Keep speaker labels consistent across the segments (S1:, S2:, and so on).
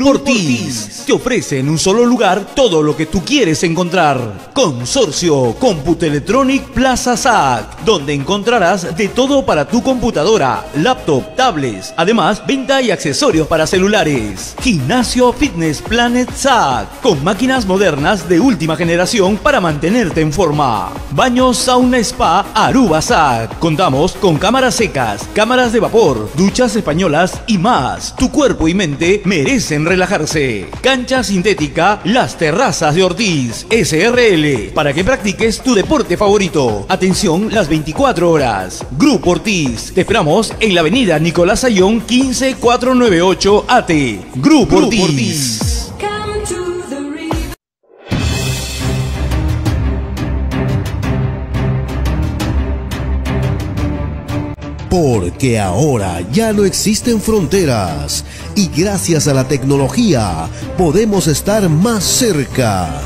S1: Grupo Ortiz te ofrece en un solo lugar todo lo que tú quieres encontrar. Consorcio Computelectronic Plaza SAC, donde encontrarás de todo para tu computadora, laptop, tablets, además venta y accesorios para celulares. Gimnasio Fitness Planet SAC, con máquinas modernas de última generación para mantenerte en forma. Baño Sauna Spa Aruba SAC, contamos con cámaras secas, cámaras de vapor, duchas españolas y más. Tu cuerpo y mente merecen relajarse. Cancha sintética Las Terrazas de Ortiz SRL, para que practiques tu deporte favorito. Atención las 24 horas. Grupo Ortiz, te esperamos en la avenida Nicolás Ayón 15498 AT. Grupo Ortiz.
S2: Porque ahora ya no existen fronteras y gracias a la tecnología podemos estar más cerca.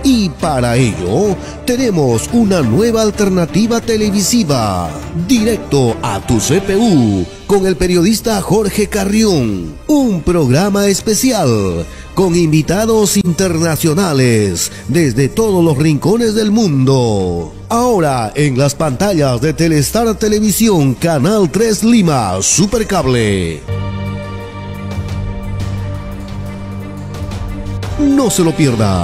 S2: Y para ello tenemos una nueva alternativa televisiva, Directo a tu CPU, con el periodista Jorge Carrión. Un programa especial con invitados internacionales desde todos los rincones del mundo. Ahora en las pantallas de Telestar Televisión, Canal 3 Lima, Supercable. No se lo pierda.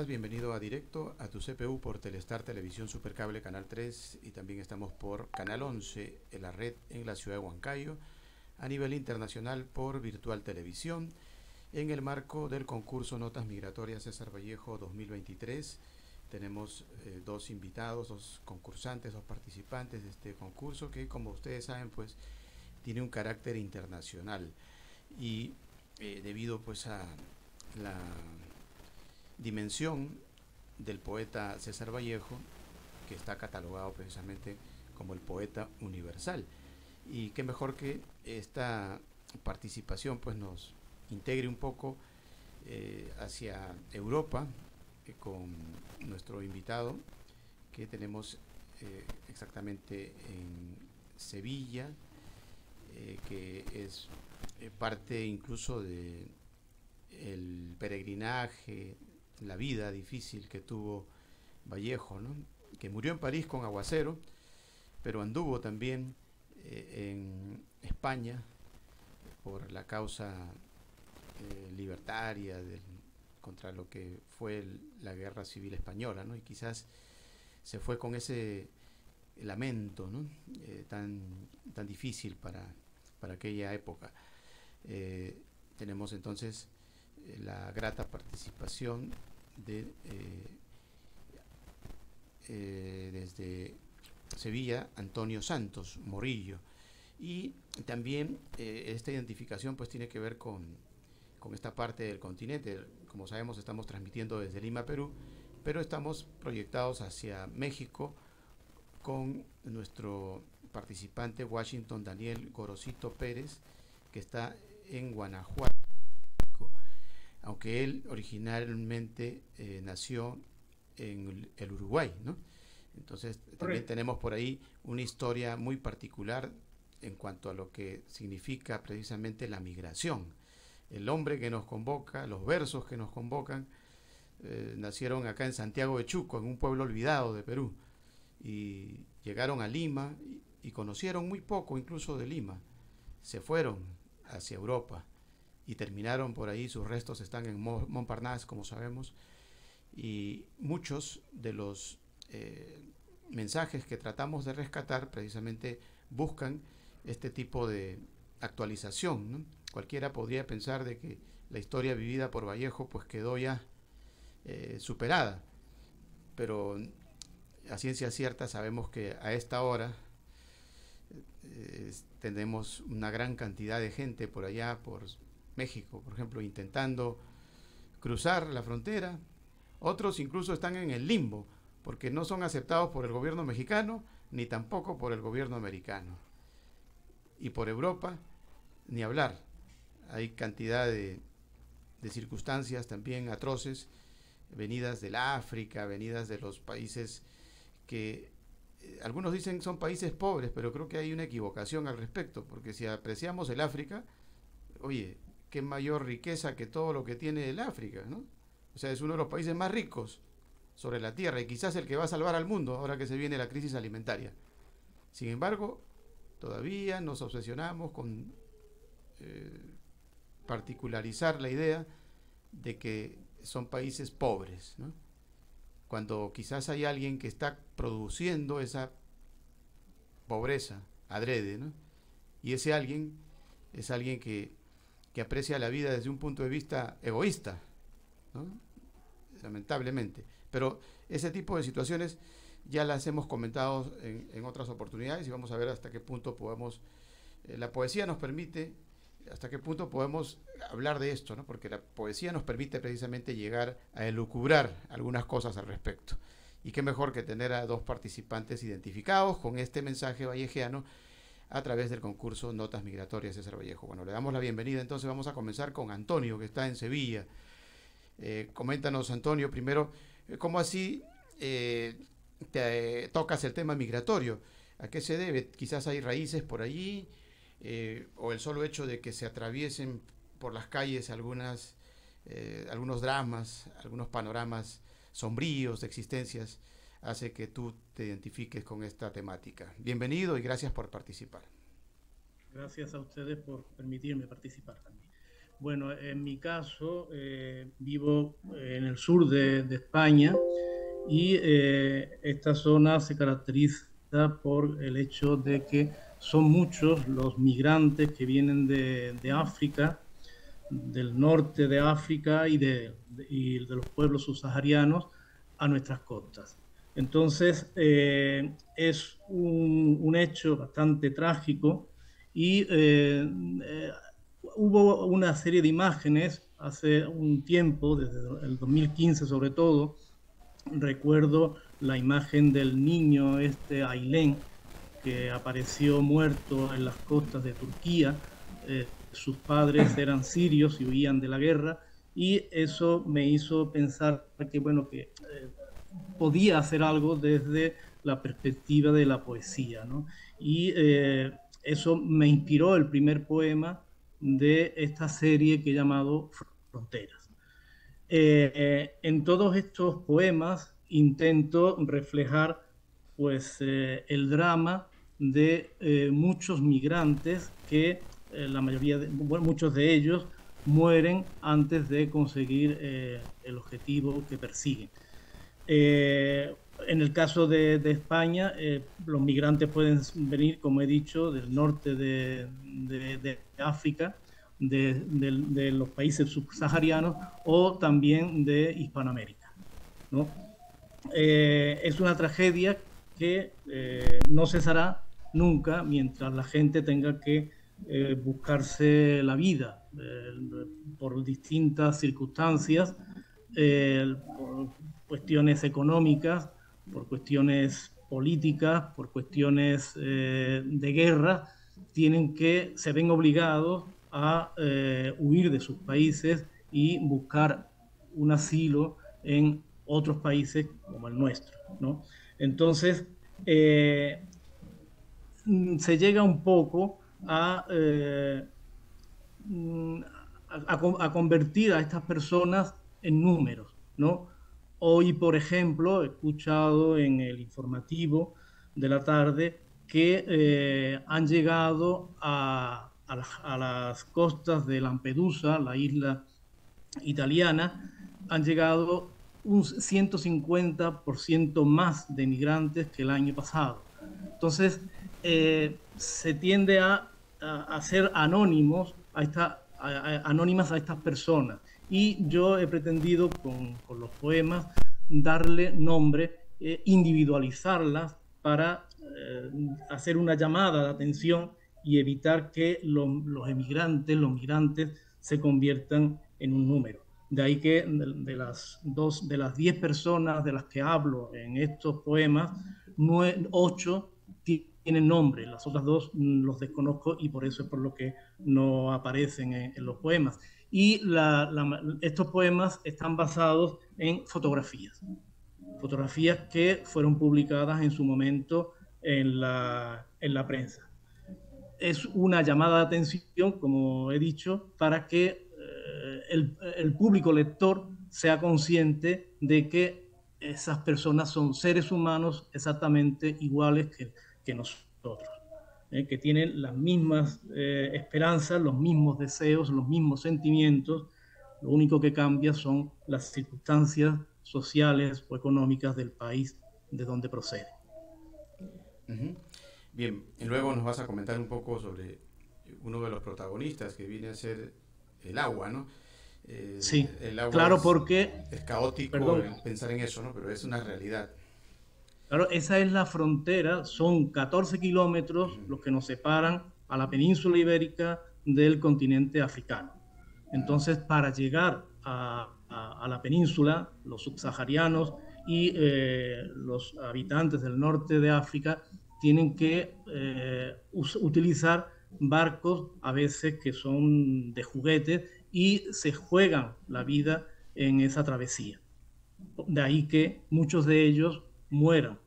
S3: Bienvenido a Directo a tu CPU por Telestar Televisión Supercable Canal 3 y también estamos por Canal 11 en la red en la ciudad de Huancayo, a nivel internacional por Virtual Televisión, en el marco del concurso Notas Migratorias César Vallejo 2023. Tenemos dos invitados, dos concursantes, dos participantes de este concurso que, como ustedes saben, pues tiene un carácter internacional y debido pues a la dimensión del poeta César Vallejo, que está catalogado precisamente como el poeta universal, y qué mejor que esta participación pues nos integre un poco hacia Europa con nuestro invitado que tenemos exactamente en Sevilla, que es parte incluso de el peregrinaje, la vida difícil que tuvo Vallejo, ¿no? Que murió en París con aguacero, pero anduvo también en España por la causa libertaria contra lo que fue la guerra civil española, ¿no? Y quizás se fue con ese lamento, ¿no? tan difícil para aquella época. Tenemos entonces la grata participación desde Sevilla, Antonio Santos Morillo, y también esta identificación pues tiene que ver con esta parte del continente. Como sabemos, estamos transmitiendo desde Lima, Perú, pero estamos proyectados hacia México con nuestro participante Washington Daniel Gorosito Pérez, que está en Guanajuato, aunque él originalmente nació en el Uruguay, ¿no? Entonces también tenemos por ahí una historia muy particular en cuanto a lo que significa precisamente la migración. El hombre que nos convoca, los versos que nos convocan, nacieron acá en Santiago de Chuco, en un pueblo olvidado de Perú, y llegaron a Lima y conocieron muy poco incluso de Lima. Se fueron hacia Europa y terminaron por ahí, sus restos están en Montparnasse, como sabemos, y muchos de los mensajes que tratamos de rescatar precisamente buscan este tipo de actualización, ¿no? Cualquiera podría pensar de que la historia vivida por Vallejo pues quedó ya superada, pero a ciencia cierta sabemos que a esta hora tenemos una gran cantidad de gente por allá, por México, por ejemplo, intentando cruzar la frontera. Otros incluso están en el limbo, porque no son aceptados por el gobierno mexicano, ni tampoco por el gobierno americano. Y por Europa, ni hablar. Hay cantidad de circunstancias también atroces, venidas del África, venidas de los países que algunos dicen son países pobres, pero creo que hay una equivocación al respecto, porque si apreciamos el África, oye, qué mayor riqueza que todo lo que tiene el África, ¿no? O sea, es uno de los países más ricos sobre la tierra y quizás el que va a salvar al mundo ahora que se viene la crisis alimentaria. Sin embargo, todavía nos obsesionamos con particularizar la idea de que son países pobres, ¿no? Cuando quizás hay alguien que está produciendo esa pobreza adrede, ¿no? Y ese alguien es alguien que aprecia la vida desde un punto de vista egoísta, ¿no? Lamentablemente. Pero ese tipo de situaciones ya las hemos comentado en otras oportunidades y vamos a ver hasta qué punto podemos, la poesía nos permite, hasta qué punto podemos hablar de esto, ¿no? Porque la poesía nos permite precisamente llegar a elucubrar algunas cosas al respecto. Y qué mejor que tener a dos participantes identificados con este mensaje vallejiano a través del concurso Notas Migratorias César Vallejo. Bueno, le damos la bienvenida, entonces vamos a comenzar con Antonio, que está en Sevilla. Coméntanos, Antonio, primero, ¿cómo así te tocas el tema migratorio? ¿A qué se debe? Quizás hay raíces por allí, o el solo hecho de que se atraviesen por las calles algunos dramas, algunos panoramas sombríos de existencias, hace que tú te identifiques con esta temática. Bienvenido y gracias por participar.
S4: Gracias a ustedes por permitirme participar también. Bueno, en mi caso, vivo en el sur de España y esta zona se caracteriza por el hecho de que son muchos los migrantes que vienen de África, del norte de África y de los pueblos subsaharianos a nuestras costas. Entonces, es un hecho bastante trágico y hubo una serie de imágenes hace un tiempo, desde el 2015 sobre todo. Recuerdo la imagen del niño Aylén, que apareció muerto en las costas de Turquía. Sus padres eran sirios y huían de la guerra, y eso me hizo pensar que, bueno, que podía hacer algo desde la perspectiva de la poesía, ¿no? Y eso me inspiró el primer poema de esta serie que he llamado Fronteras. En todos estos poemas intento reflejar pues el drama de muchos migrantes que muchos de ellos mueren antes de conseguir el objetivo que persiguen. En el caso de España, los migrantes pueden venir, como he dicho, del norte de África, de los países subsaharianos o también de Hispanoamérica, ¿no? Es una tragedia que no cesará nunca mientras la gente tenga que buscarse la vida por distintas circunstancias, por cuestiones económicas, por cuestiones políticas, por cuestiones de guerra, se ven obligados a huir de sus países y buscar un asilo en otros países como el nuestro, ¿no? Entonces, se llega un poco a convertir a estas personas en números, ¿no? Hoy, por ejemplo, he escuchado en el informativo de la tarde que han llegado a las costas de Lampedusa, la isla italiana, han llegado un 150% más de migrantes que el año pasado. Entonces, se tiende a ser anónimas a estas personas. Y yo he pretendido con los poemas darle nombre, individualizarlas para hacer una llamada de atención y evitar que los migrantes se conviertan en un número. De ahí que de las 10 personas de las que hablo en estos poemas, 8 tienen nombre, las otras 2 los desconozco y por eso es por lo que no aparecen en los poemas. Y estos poemas están basados en fotografías que fueron publicadas en su momento en la prensa. Es una llamada de atención, como he dicho, para que el público lector sea consciente de que esas personas son seres humanos exactamente iguales que nosotros, que tienen las mismas esperanzas, los mismos deseos, los mismos sentimientos. Lo único que cambia son las circunstancias sociales o económicas del país de donde proceden.
S3: Bien, y luego nos vas a comentar un poco sobre uno de los protagonistas que viene a ser el agua, ¿no?
S4: Sí,
S3: el agua
S4: claro, porque...
S3: Es caótico pensar en eso, ¿no? Pero es una realidad.
S4: Claro, esa es la frontera, son 14 kilómetros los que nos separan a la península ibérica del continente africano. Entonces, para llegar a la península, los subsaharianos y los habitantes del norte de África tienen que utilizar barcos a veces que son de juguete y se juegan la vida en esa travesía. De ahí que muchos de ellos mueran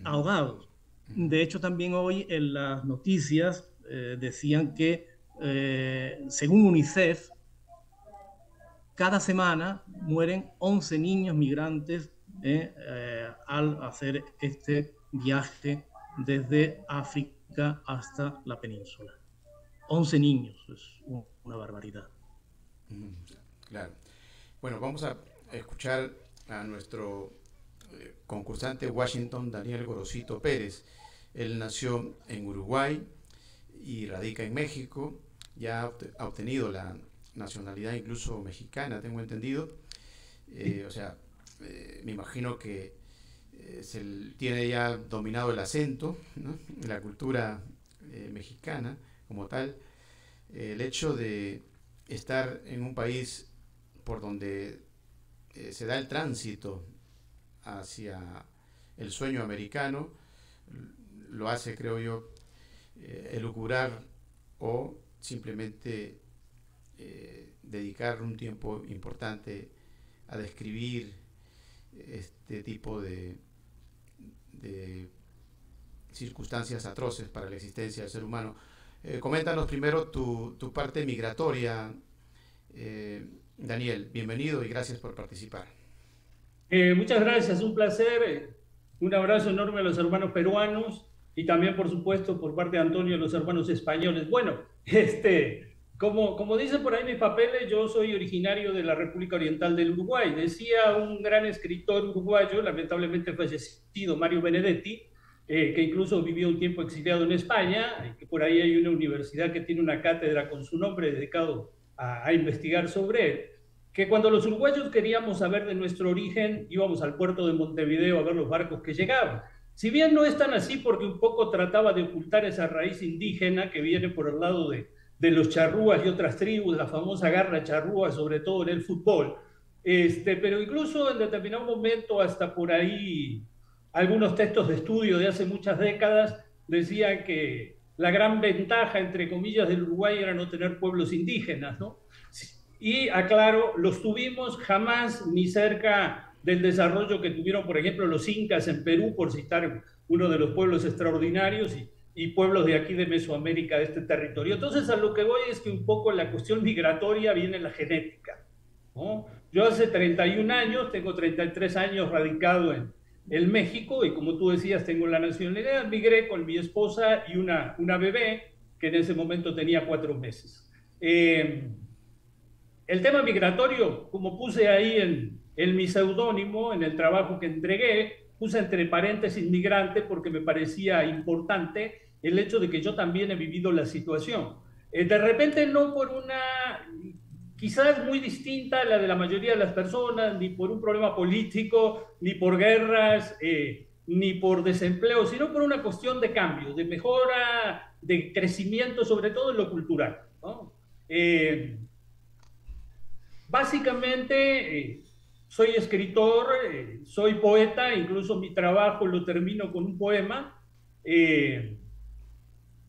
S4: ahogados. De hecho, también hoy en las noticias decían que, según UNICEF, cada semana mueren 11 niños migrantes al hacer este viaje desde África hasta la península. 11 niños, es una barbaridad.
S3: Claro. Bueno, vamos a escuchar a nuestro concursante Washington Daniel Gorosito Pérez. Él nació en Uruguay y radica en México. Ya ha obtenido la nacionalidad incluso mexicana, tengo entendido. Me imagino que tiene ya dominado el acento, ¿no? La cultura mexicana como tal. El hecho de estar en un país por donde se da el tránsito hacia el sueño americano lo hace, creo yo, elucubrar o simplemente dedicar un tiempo importante a describir este tipo de circunstancias atroces para la existencia del ser humano. Coméntanos primero tu parte migratoria, Daniel. Bienvenido y gracias por participar.
S5: Muchas gracias, un placer. Un abrazo enorme a los hermanos peruanos y también, por supuesto, por parte de Antonio, a los hermanos españoles. Bueno, como dicen por ahí mis papeles, yo soy originario de la República Oriental del Uruguay. Decía un gran escritor uruguayo, lamentablemente fallecido, Mario Benedetti, que incluso vivió un tiempo exiliado en España, que por ahí hay una universidad que tiene una cátedra con su nombre dedicado a investigar sobre él, que cuando los uruguayos queríamos saber de nuestro origen, íbamos al puerto de Montevideo a ver los barcos que llegaban. Si bien no es tan así, porque un poco trataba de ocultar esa raíz indígena que viene por el lado de los charrúas y otras tribus, la famosa garra charrúa, sobre todo en el fútbol. Pero incluso en determinado momento, hasta por ahí, algunos textos de estudio de hace muchas décadas decían que la gran ventaja, entre comillas, del Uruguay era no tener pueblos indígenas, ¿no? Y aclaro, los tuvimos jamás ni cerca del desarrollo que tuvieron, por ejemplo, los incas en Perú, por citar uno de los pueblos extraordinarios, y pueblos de aquí de Mesoamérica, de este territorio. Entonces, a lo que voy es que un poco la cuestión migratoria viene en la genética, ¿no? Yo hace 31 años, tengo 33 años radicado en México, y como tú decías, tengo la nacionalidad, migré con mi esposa y una bebé, que en ese momento tenía 4 meses. El tema migratorio, como puse ahí en mi seudónimo, en el trabajo que entregué, puse entre paréntesis migrante porque me parecía importante el hecho de que yo también he vivido la situación. De repente no por una, quizás muy distinta a la de la mayoría de las personas, ni por un problema político, ni por guerras, ni por desempleo, sino por una cuestión de cambio, de mejora, de crecimiento, sobre todo en lo cultural, ¿no? Básicamente, soy escritor, soy poeta, incluso mi trabajo lo termino con un poema,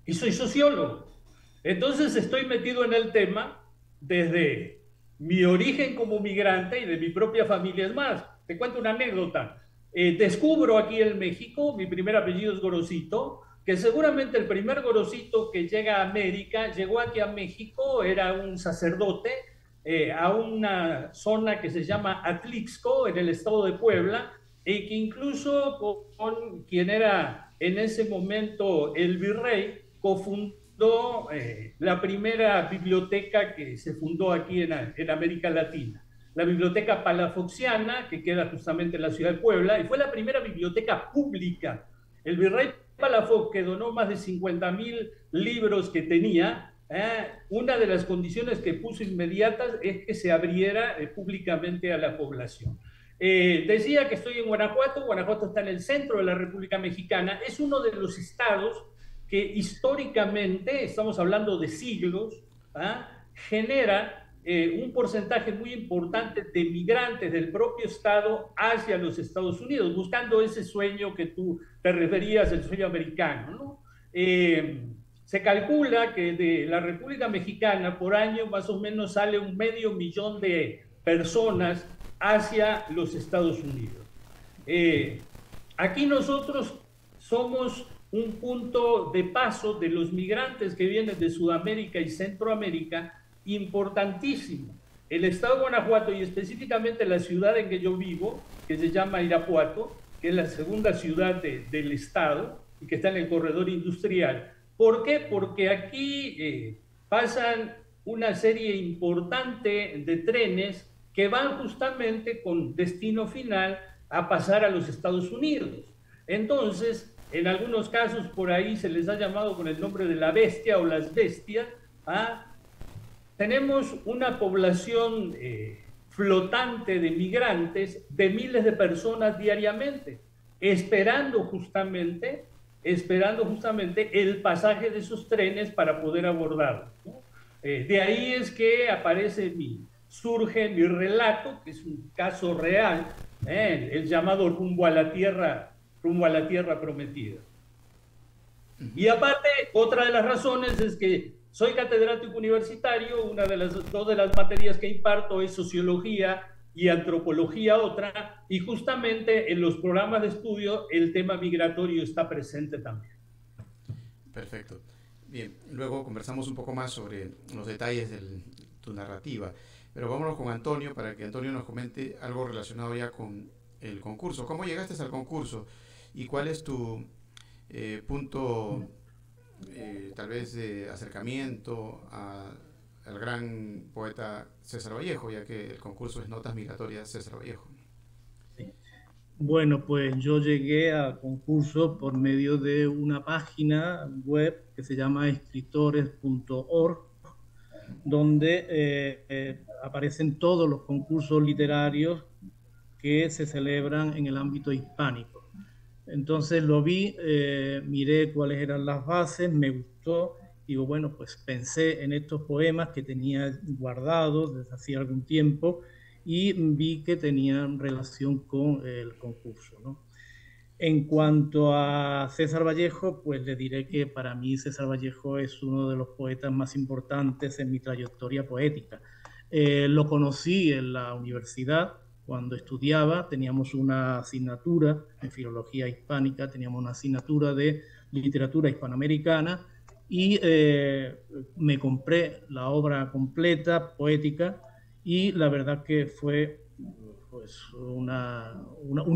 S5: y soy sociólogo. Entonces estoy metido en el tema desde mi origen como migrante y de mi propia familia. Es más, te cuento una anécdota. Descubro aquí en México, mi primer apellido es Gorosito, que seguramente el primer Gorosito que llega a América, llegó aquí a México, era un sacerdote, a una zona que se llama Atlixco, en el estado de Puebla, y que incluso con quien era en ese momento el virrey, cofundó la primera biblioteca que se fundó aquí en América Latina, la Biblioteca Palafoxiana, que queda justamente en la ciudad de Puebla, y fue la primera biblioteca pública. El virrey Palafox, que donó más de 50,000 libros que tenía, una de las condiciones que puso inmediatas es que se abriera públicamente a la población. Decía que estoy en Guanajuato. Guanajuato está en el centro de la República Mexicana, es uno de los estados que históricamente, estamos hablando de siglos, genera un porcentaje muy importante de migrantes del propio estado hacia los Estados Unidos, buscando ese sueño que tú te referías, el sueño americano, ¿no? Se calcula que de la República Mexicana por año más o menos sale 500,000 de personas hacia los Estados Unidos. Aquí nosotros somos un punto de paso de los migrantes que vienen de Sudamérica y Centroamérica importantísimo. El estado de Guanajuato, y específicamente la ciudad en que yo vivo, que se llama Irapuato, que es la segunda ciudad del estado y que está en el corredor industrial. ¿Por qué? Porque aquí pasan una serie importante de trenes que van justamente con destino final a pasar a los Estados Unidos. Entonces, en algunos casos por ahí se les ha llamado con el nombre de la bestia o las bestias. Tenemos una población flotante de migrantes, de miles de personas diariamente, esperando justamente el pasaje de esos trenes para poder abordarlos, ¿no? De ahí es que surge mi relato, que es un caso real, el llamado rumbo a la tierra prometida. Y aparte, otra de las razones es que soy catedrático universitario. Dos de las materias que imparto es sociología y antropología otra, y justamente en los programas de estudio el tema migratorio está presente también.
S3: Perfecto. Bien, luego conversamos un poco más sobre los detalles de tu narrativa, pero vámonos con Antonio para que Antonio nos comente algo relacionado ya con el concurso. ¿Cómo llegaste al concurso y cuál es tu punto tal vez de acercamiento al gran poeta César Vallejo, ya que el concurso es Notas Migratorias César Vallejo?
S4: Sí. Bueno, pues yo llegué al concurso por medio de una página web que se llama escritores.org, donde aparecen todos los concursos literarios que se celebran en el ámbito hispánico. Entonces lo vi, miré cuáles eran las bases, me gustó. Digo, bueno, pues pensé en estos poemas que tenía guardados desde hacía algún tiempo y vi que tenían relación con el concurso, ¿no? En cuanto a César Vallejo, pues le diré que para mí César Vallejo es uno de los poetas más importantes en mi trayectoria poética. Lo conocí en la universidad, cuando estudiaba teníamos una asignatura en filología hispánica, teníamos una asignatura de literatura hispanoamericana y me compré la obra completa, poética, y la verdad que fue pues, una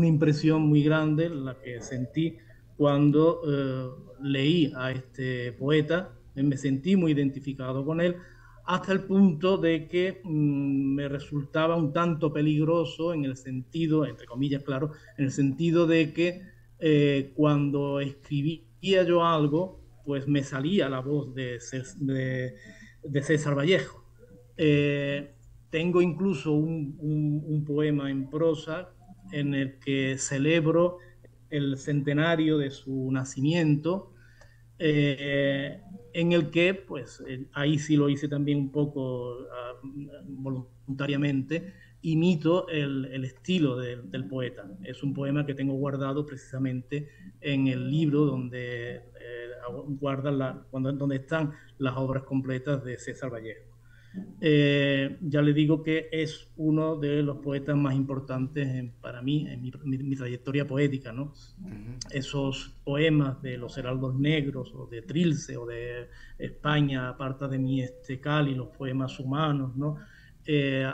S4: impresión muy grande la que sentí cuando leí a este poeta. Me sentí muy identificado con él, hasta el punto de que me resultaba un tanto peligroso en el sentido, entre comillas, claro, en el sentido de que cuando escribía yo algo, pues me salía la voz de César Vallejo. Tengo incluso un poema en prosa en el que celebro el centenario de su nacimiento, en el que, pues, ahí sí lo hice también un poco voluntariamente, imito el estilo del poeta. Es un poema que tengo guardado precisamente en el libro donde, donde están las obras completas de César Vallejo. Ya le digo que es uno de los poetas más importantes para mí, en mi trayectoria poética, ¿no? Esos poemas de los Heraldos Negros, o de Trilce, o de España, aparta de mí este Cali, los poemas humanos, ¿no?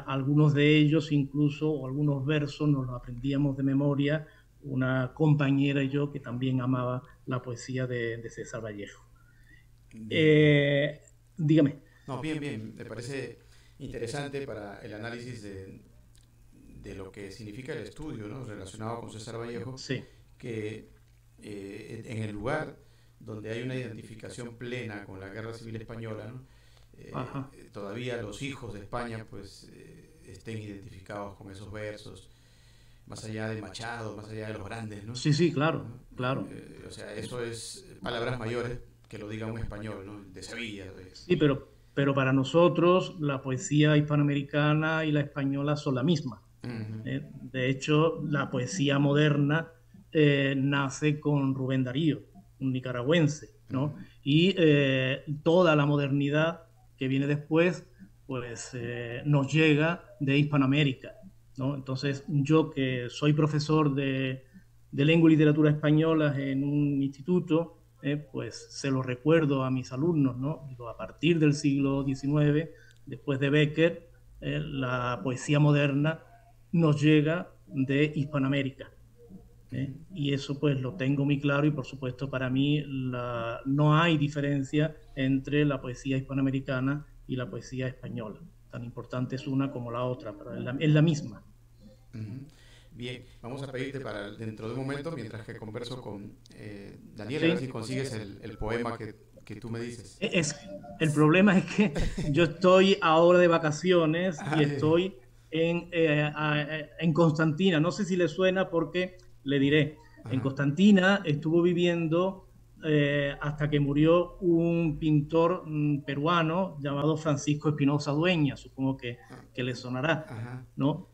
S4: Algunos de ellos incluso, o algunos versos, nos los aprendíamos de memoria una compañera y yo que también amaba la poesía de César Vallejo. Dígame.
S3: No, bien, bien. Me parece interesante para el análisis de lo que significa el estudio, ¿no?, relacionado con César Vallejo,
S4: sí,
S3: que en el lugar donde hay una identificación plena con la Guerra Civil Española, ¿no?, todavía los hijos de España pues estén identificados con esos versos, más allá de Machado, más allá de los grandes, ¿no?
S4: Sí, sí, claro, claro.
S3: O sea, eso es palabras mayores que lo diga un español, ¿no?, de Sevilla.
S4: Sí, pero para nosotros la poesía hispanoamericana y la española son la misma. De hecho, la poesía moderna nace con Rubén Darío, un nicaragüense, ¿no? Y toda la modernidad que viene después, pues nos llega de Hispanoamérica, ¿no? Entonces, yo que soy profesor de lengua y literatura españolas en un instituto, pues se lo recuerdo a mis alumnos, ¿no? Digo, a partir del siglo XIX, después de Becker, la poesía moderna nos llega de Hispanoamérica. Y eso pues lo tengo muy claro, y por supuesto para mí no hay diferencia entre la poesía hispanoamericana y la poesía española. Tan importante es una como la otra, pero es la misma.
S3: Bien, vamos a pedirte para dentro de un momento, mientras que converso con Daniel,
S4: Sí.
S3: a ver si consigues el poema que tú me dices.
S4: El problema es que yo estoy ahora de vacaciones y estoy en Constantina. No sé si le suena, porque le diré. En Constantina estuvo viviendo hasta que murió un pintor peruano llamado Francisco Espinosa Dueña. Supongo que le sonará, ¿no?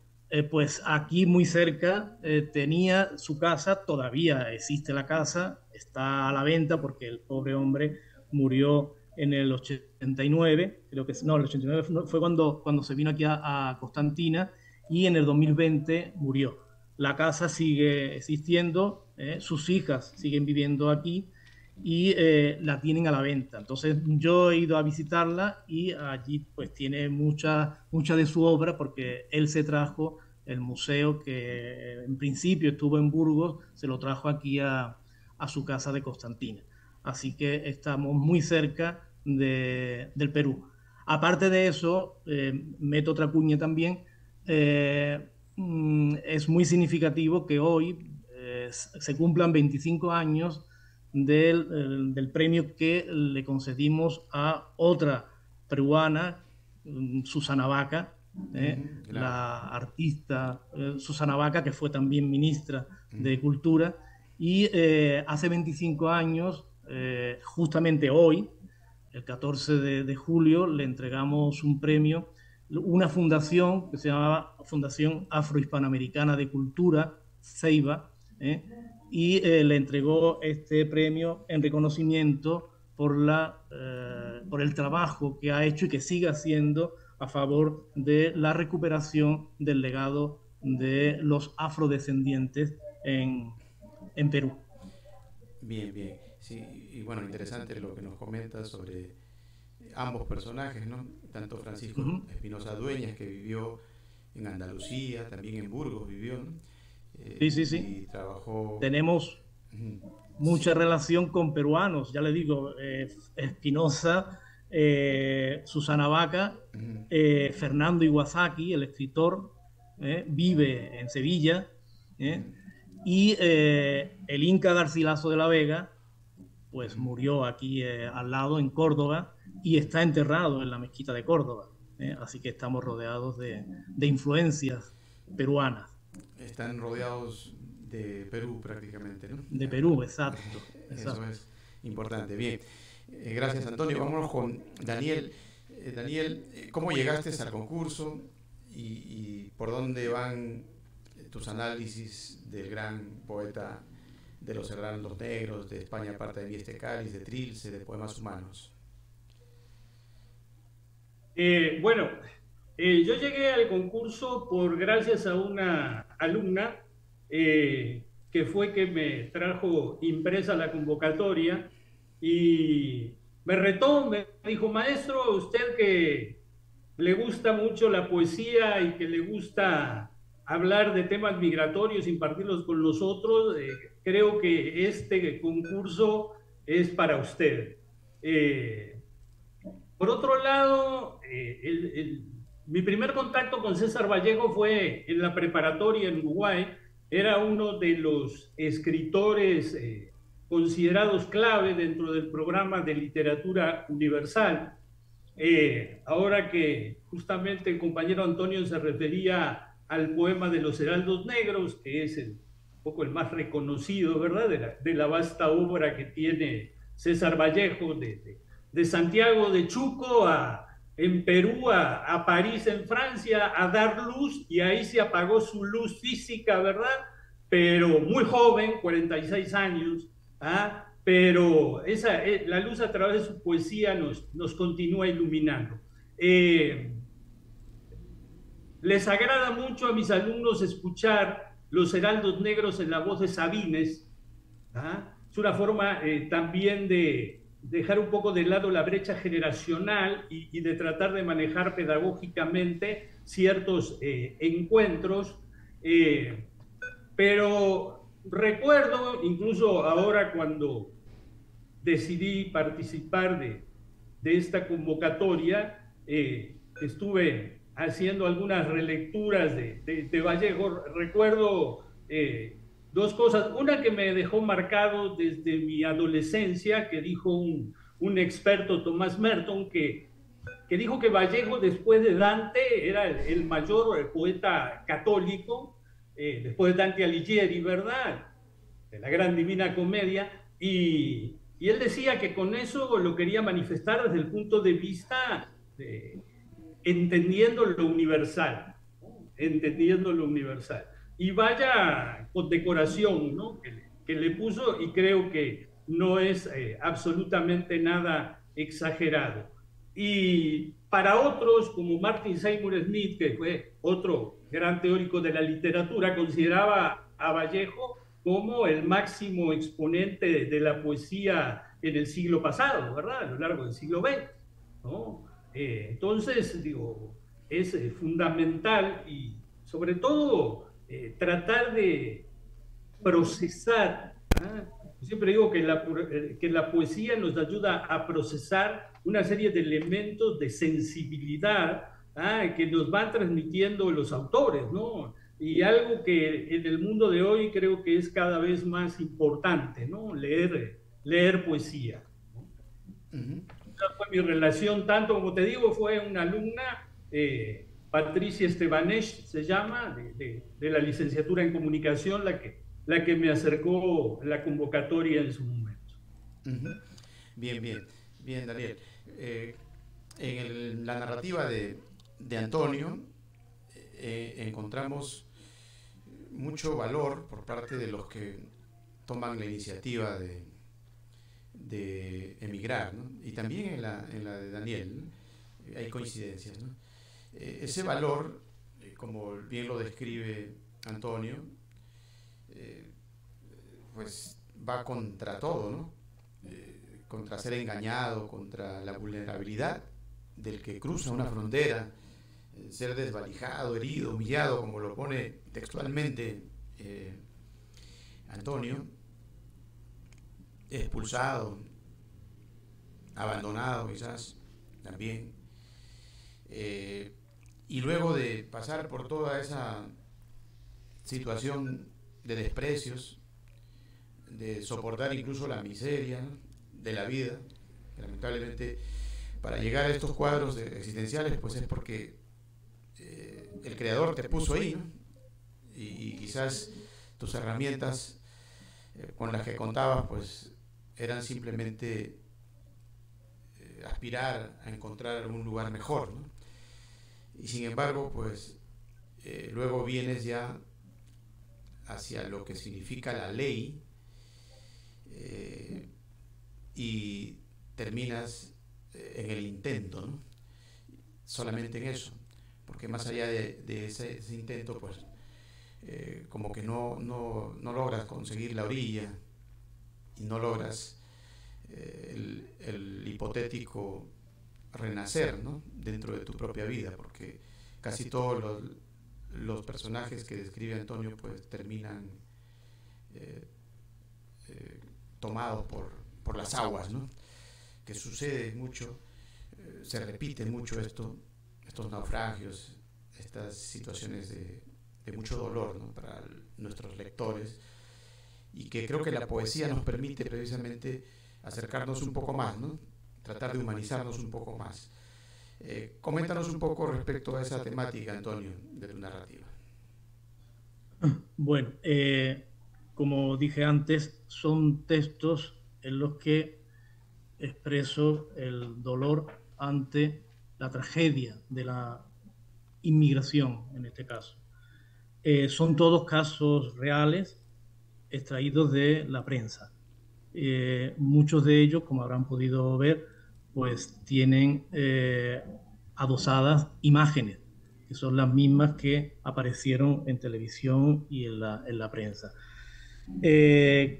S4: Pues aquí muy cerca tenía su casa, todavía existe la casa, está a la venta porque el pobre hombre murió en el 89, creo que no, el 89 fue cuando se vino aquí a Constantina, y en el 2020 murió. La casa sigue existiendo, sus hijas siguen viviendo aquí y la tienen a la venta. Entonces yo he ido a visitarla y allí pues tiene mucha de su obra, porque él se trajo el museo, que en principio estuvo en Burgos, se lo trajo aquí a su casa de Constantina. Así que estamos muy cerca del Perú. Aparte de eso, meto otra cuña también, es muy significativo que hoy se cumplan 25 años del premio que le concedimos a otra peruana, Susana Baca, la artista Susana Baca, que fue también ministra de Cultura, y hace 25 años, justamente hoy, el 14 de julio, le entregamos un premio, una fundación que se llamaba Fundación Afro-Hispanoamericana de Cultura, Ceiba, y le entregó este premio en reconocimiento por el trabajo que ha hecho y que sigue haciendo a favor de la recuperación del legado de los afrodescendientes en Perú.
S3: Bien, bien. Sí, y bueno, interesante lo que nos comentas sobre ambos personajes, ¿no? Tanto Francisco Espinosa Dueñas, que vivió en Andalucía, también en Burgos vivió, ¿no?
S4: Sí.
S3: Y trabajó...
S4: Tenemos mucha relación con peruanos, ya le digo, Espinosa, Susana Vaca, Fernando Iwasaki, el escritor, vive en Sevilla, y el Inca Garcilaso de la Vega, pues murió aquí al lado, en Córdoba, y está enterrado en la mezquita de Córdoba. Así que estamos rodeados de influencias peruanas.
S3: Están rodeados de Perú prácticamente, ¿no?
S4: De Perú, exacto.
S3: Eso es importante. Bien, gracias Antonio. Vámonos con Daniel. Daniel, ¿cómo llegaste al concurso y por dónde van tus análisis del gran poeta de los Heraldos Negros, de España aparte de Vieste Cáliz, de Trilce, de Poemas Humanos?
S5: Bueno, yo llegué al concurso gracias a una alumna que fue que me trajo impresa la convocatoria y me retó, me dijo: maestro, usted que le gusta mucho la poesía y que le gusta hablar de temas migratorios, impartirlos con los otros, creo que este concurso es para usted. Por otro lado, mi primer contacto con César Vallejo fue en la preparatoria en Uruguay. Era uno de los escritores considerados clave dentro del programa de literatura universal. Ahora que justamente el compañero Antonio se refería al poema de los Heraldos Negros, que es un poco el más reconocido, ¿verdad?, de la vasta obra que tiene César Vallejo, de Santiago de Chuco en Perú a París en Francia a dar luz, y ahí se apagó su luz física, ¿verdad? Pero muy joven, 46 años, pero la luz a través de su poesía nos continúa iluminando. Les agrada mucho a mis alumnos escuchar los Heraldos Negros en la voz de Sabines. Es una forma también de dejar un poco de lado la brecha generacional y de tratar de manejar pedagógicamente ciertos encuentros. Pero recuerdo, incluso ahora cuando decidí participar de esta convocatoria, estuve haciendo algunas relecturas de Vallejo. Recuerdo dos cosas. Una que me dejó marcado desde mi adolescencia, que dijo un experto, Tomás Merton, que dijo que Vallejo, después de Dante, era el mayor poeta católico, después de Dante Alighieri, ¿verdad?, de la Gran Divina Comedia, y él decía que con eso lo quería manifestar desde el punto de vista de entendiendo lo universal, entendiendo lo universal. Y vaya condecoración, ¿no?, que le puso, y creo que no es absolutamente nada exagerado. Y para otros, como Martin Seymour Smith, que fue otro gran teórico de la literatura, consideraba a Vallejo como el máximo exponente de la poesía en el siglo pasado, ¿verdad?, a lo largo del siglo XX, ¿no? Entonces, digo, es fundamental, y sobre todo tratar de procesar. Siempre digo que la poesía nos ayuda a procesar una serie de elementos de sensibilidad que nos van transmitiendo los autores, ¿no? Y algo que en el mundo de hoy creo que es cada vez más importante, ¿no? Leer poesía, ¿no? Esa fue mi relación, tanto como te digo, fue una alumna, Patricia Estebanés se llama, de la licenciatura en comunicación, la que me acercó la convocatoria en su momento.
S3: Bien, Daniel. En la narrativa de Antonio encontramos mucho valor por parte de los que toman la iniciativa de emigrar, ¿no? Y también en la de Daniel, ¿no?, hay coincidencias, ¿no? Ese valor como bien lo describe Antonio, pues va contra todo, ¿no? Contra ser engañado, contra la vulnerabilidad del que cruza una frontera, ser desvalijado, herido, humillado, como lo pone textualmente Antonio, expulsado, abandonado quizás también, y luego de pasar por toda esa situación de desprecios, de soportar incluso la miseria, ¿no?, de la vida, lamentablemente, para llegar a estos cuadros existenciales, pues es porque el Creador te puso ahí, ¿no? Y quizás tus herramientas con las que contabas, pues eran simplemente aspirar a encontrar un lugar mejor, ¿no? Y sin embargo, pues luego vienes ya hacia lo que significa la ley, y terminas en el intento, ¿no? Solamente en eso, porque más allá de ese intento, pues como que no logras conseguir la orilla y no logras el hipotético renacer, ¿no?, dentro de tu propia vida, porque casi todos los personajes que describe Antonio pues terminan tomados por las aguas, ¿no?, que sucede mucho, se repite mucho estos naufragios, estas situaciones de mucho dolor, ¿no?, para nuestros lectores, y que creo que la poesía nos permite precisamente acercarnos un poco más, ¿no?, tratar de humanizarnos un poco más. Coméntanos un poco respecto a esa temática, Antonio, de tu narrativa.
S4: Bueno, como dije antes, son textos en los que expreso el dolor ante la tragedia de la inmigración, en este caso. Son todos casos reales extraídos de la prensa. Muchos de ellos, como habrán podido ver, pues tienen adosadas imágenes, que son las mismas que aparecieron en televisión y en la prensa.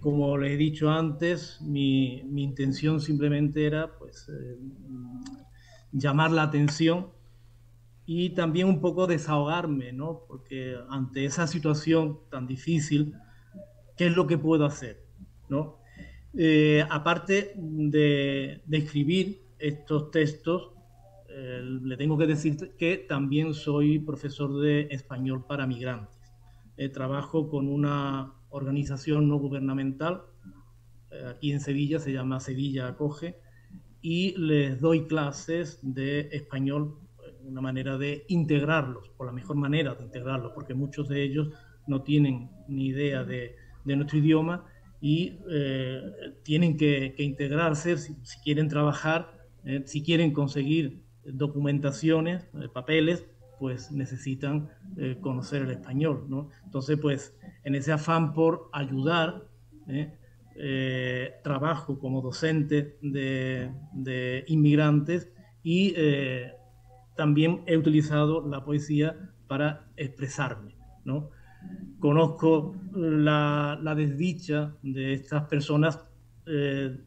S4: Como les he dicho antes, mi intención simplemente era pues, llamar la atención y también un poco desahogarme, ¿no? Porque ante esa situación tan difícil, ¿qué es lo que puedo hacer, ¿no? Aparte de escribir estos textos, le tengo que decir que también soy profesor de español para migrantes. Trabajo con una organización no gubernamental, aquí en Sevilla, se llama Sevilla Acoge, y les doy clases de español, una manera de integrarlos, por la mejor manera de integrarlos, porque muchos de ellos no tienen ni idea de nuestro idioma y tienen que integrarse si quieren trabajar, si quieren conseguir documentaciones, papeles, pues necesitan conocer el español, ¿no? Entonces, pues en ese afán por ayudar, trabajo como docente de inmigrantes y también he utilizado la poesía para expresarme, ¿no? Conozco la desdicha de estas personas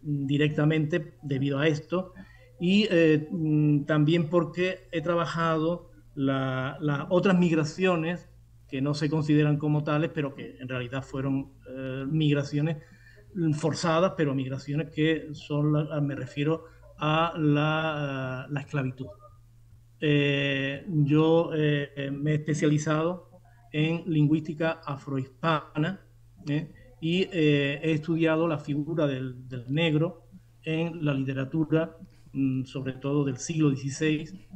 S4: directamente debido a esto y también porque he trabajado las otras migraciones que no se consideran como tales, pero que en realidad fueron migraciones forzadas, pero migraciones que son, me refiero a la esclavitud. Yo me he especializado en lingüística afrohispana y he estudiado la figura del negro en la literatura, sobre todo del siglo XVI,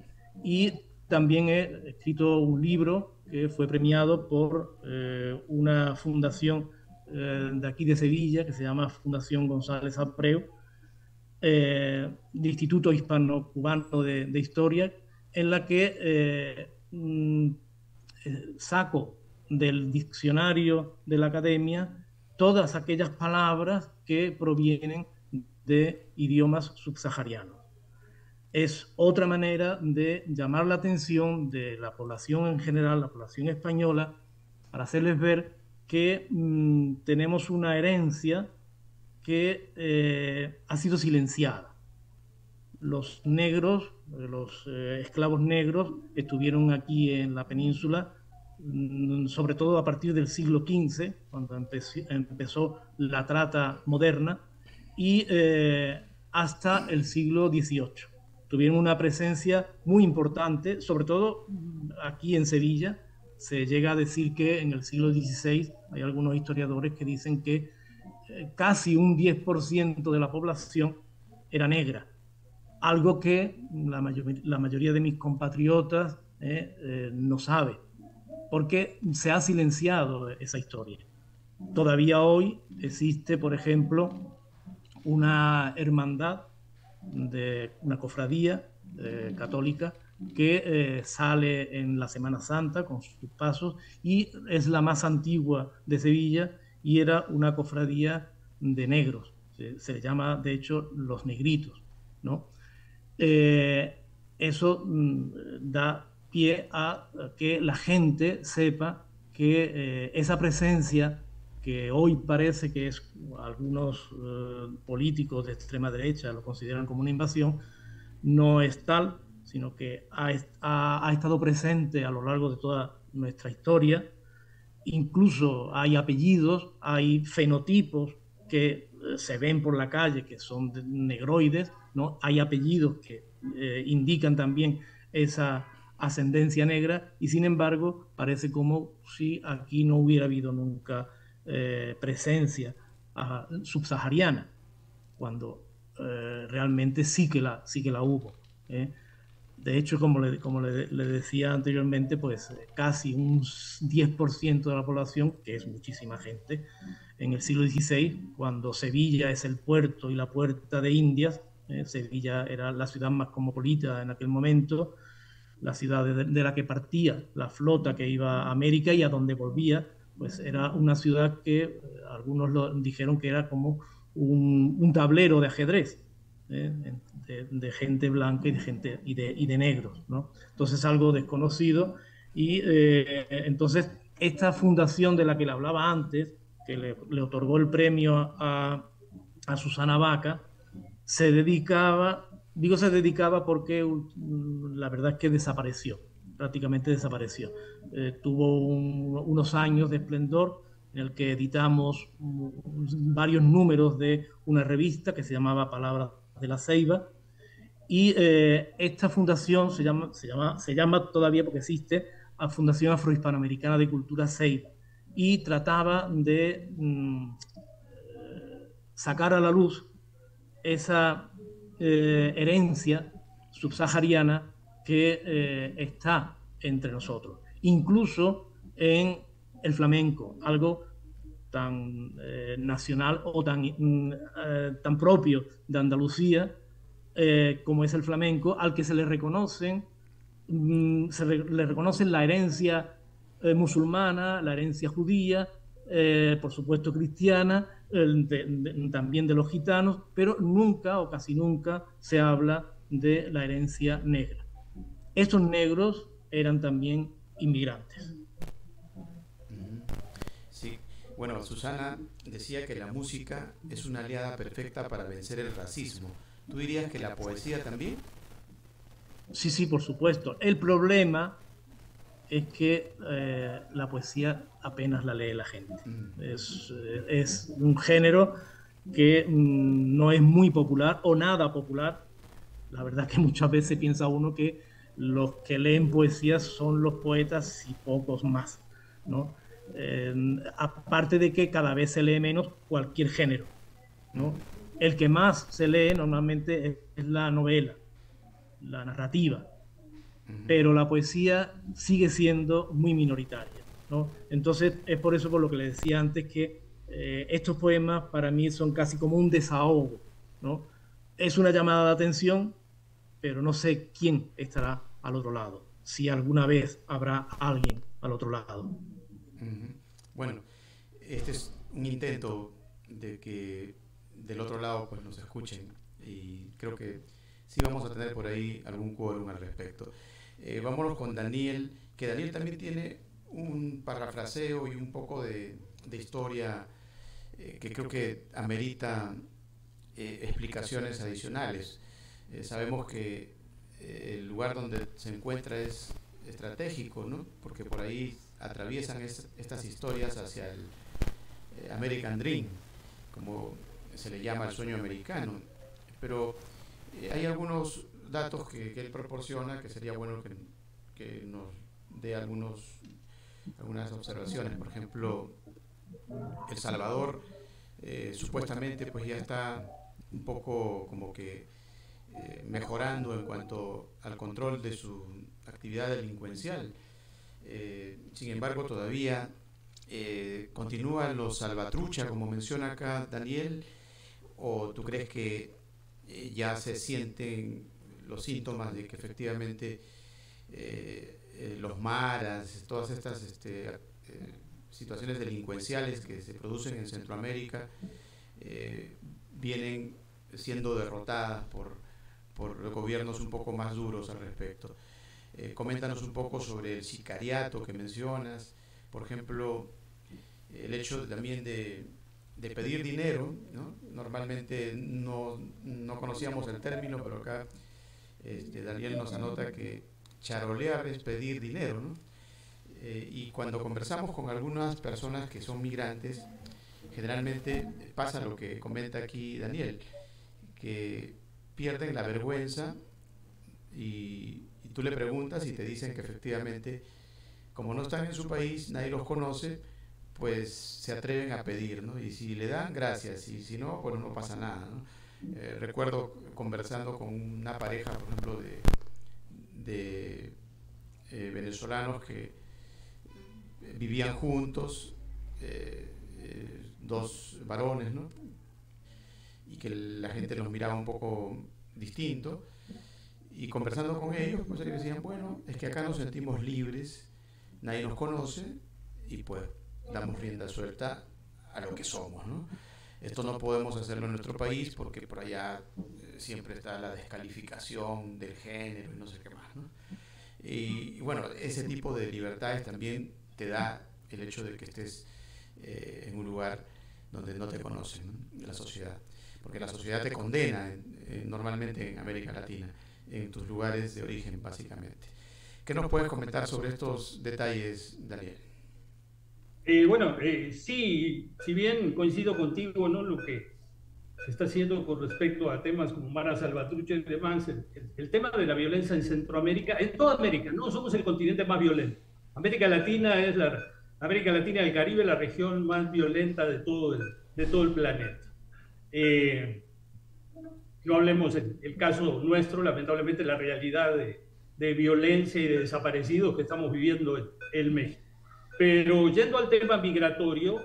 S4: y también he escrito un libro que fue premiado por una fundación de aquí de Sevilla, que se llama Fundación González Abreu, del Instituto Hispano-Cubano de Historia, en la que saco del diccionario de la academia todas aquellas palabras que provienen de idiomas subsaharianos. es otra manera de llamar la atención de la población en general, la población española, para hacerles ver que tenemos una herencia que ha sido silenciada. Los negros, los esclavos negros, estuvieron aquí en la península, sobre todo a partir del siglo XV, cuando empezó la trata moderna, y hasta el siglo XVIII. Tuvieron una presencia muy importante, sobre todo aquí en Sevilla. Se llega a decir que en el siglo XVI, hay algunos historiadores que dicen que casi un 10% de la población era negra, algo que la mayoría de mis compatriotas no sabe, porque se ha silenciado esa historia. Todavía hoy existe, por ejemplo, una hermandad, una cofradía católica que sale en la Semana Santa con sus pasos y es la más antigua de Sevilla y era una cofradía de negros. Se le llama, de hecho, los negritos, ¿no? Eso da pie a que la gente sepa que esa presencia que hoy parece que es, algunos políticos de extrema derecha lo consideran como una invasión, no es tal, sino que ha estado presente a lo largo de toda nuestra historia. Incluso hay apellidos, hay fenotipos que se ven por la calle que son negroides, ¿no? Hay apellidos que indican también esa ascendencia negra y sin embargo parece como si aquí no hubiera habido nunca presencia subsahariana, cuando realmente sí que la hubo. De hecho, como le decía anteriormente, pues casi un 10% de la población, que es muchísima gente, en el siglo XVI, cuando Sevilla es el puerto y la puerta de Indias, Sevilla era la ciudad más cosmopolita en aquel momento, la ciudad de la que partía la flota que iba a América y a donde volvía, pues era una ciudad que algunos dijeron que era como un tablero de ajedrez, de gente blanca y de negros, ¿no? Entonces algo desconocido y entonces esta fundación de la que le hablaba antes, que le otorgó el premio a Susana Baca, se dedicaba, digo se dedicaba porque la verdad es que desapareció, prácticamente desapareció. Tuvo unos años de esplendor en el que editamos varios números de una revista que se llamaba Palabras de la Ceiba, y esta fundación se llama todavía porque existe, a Fundación Afrohispanoamericana de Cultura Ceiba, y trataba de sacar a la luz esa herencia subsahariana que está entre nosotros, incluso en el flamenco, algo tan nacional o tan propio de Andalucía como es el flamenco, al que se le reconocen la herencia musulmana, la herencia judía, por supuesto cristiana, también de los gitanos, pero nunca o casi nunca se habla de la herencia negra. Estos negros eran también inmigrantes.
S3: Sí, bueno, Susana decía que la música es una aliada perfecta para vencer el racismo. ¿Tú dirías que la poesía también?
S4: Sí, por supuesto. El problema es que la poesía apenas la lee la gente. Es un género que no es muy popular o nada popular. La verdad es que muchas veces piensa uno que los que leen poesía son los poetas y pocos más, ¿no? Aparte de que cada vez se lee menos cualquier género, ¿no? El que más se lee normalmente es la novela, la narrativa, pero la poesía sigue siendo muy minoritaria, ¿no? Entonces es por eso por lo que le decía antes que estos poemas para mí son casi como un desahogo, ¿no? Es una llamada de atención, pero no sé quién estará al otro lado, si alguna vez habrá alguien al otro lado.
S3: Bueno, este es un intento de que del otro lado pues nos escuchen, y creo que sí vamos a tener por ahí algún quórum al respecto. Vámonos con Daniel, que Daniel también tiene un parafraseo y un poco de historia que creo que amerita explicaciones adicionales. Sabemos que el lugar donde se encuentra es estratégico, ¿no? Porque por ahí atraviesan estas historias hacia el American Dream, como se le llama el sueño americano. Pero hay algunos datos que él proporciona que sería bueno que nos dé algunas observaciones. Por ejemplo, El Salvador supuestamente pues ya está un poco como que mejorando en cuanto al control de su actividad delincuencial. Sin embargo, todavía continúan los salvatrucha, como menciona acá Daniel, o tú crees que ya se sienten los síntomas de que efectivamente los maras, todas estas situaciones delincuenciales que se producen en Centroamérica vienen siendo derrotadas por los gobiernos un poco más duros al respecto? Coméntanos un poco sobre el sicariato que mencionas, por ejemplo, el hecho también de pedir dinero, ¿no? Normalmente no conocíamos el término, pero acá Daniel nos anota que charolear es pedir dinero, ¿no? Y cuando conversamos con algunas personas que son migrantes, generalmente pasa lo que comenta aquí Daniel, que pierden la vergüenza y tú le preguntas y te dicen que efectivamente, como no están en su país, nadie los conoce, pues se atreven a pedir, ¿no? Y si le dan, gracias, y si no, bueno, no pasa nada, ¿no? Recuerdo conversando con una pareja, por ejemplo, de venezolanos que vivían juntos, dos varones, ¿no? Y que la gente los miraba un poco distinto, y conversando con ellos, pues ellos decían, bueno, es que acá nos sentimos libres, nadie nos conoce y pues damos rienda suelta a lo que somos, ¿no? Esto no podemos hacerlo en nuestro país porque por allá siempre está la descalificación del género y no sé qué más, ¿no? Y bueno, ese tipo de libertades también te da el hecho de que estés en un lugar donde no te conocen, ¿no? La sociedad, porque la sociedad te condena normalmente en América Latina, en tus lugares de origen básicamente. ¿Qué nos puedes comentar sobre estos detalles, Daniel?
S5: Bueno, sí, si bien coincido contigo, ¿no? Lo que se está haciendo con respecto a temas como Mara Salvatrucha y demás, el tema de la violencia en Centroamérica, en toda América, ¿no? Somos el continente más violento. América Latina y el Caribe, la región más violenta de todo el planeta. No hablemos en el caso nuestro, lamentablemente, la realidad de violencia y de desaparecidos que estamos viviendo en México. Pero yendo al tema migratorio,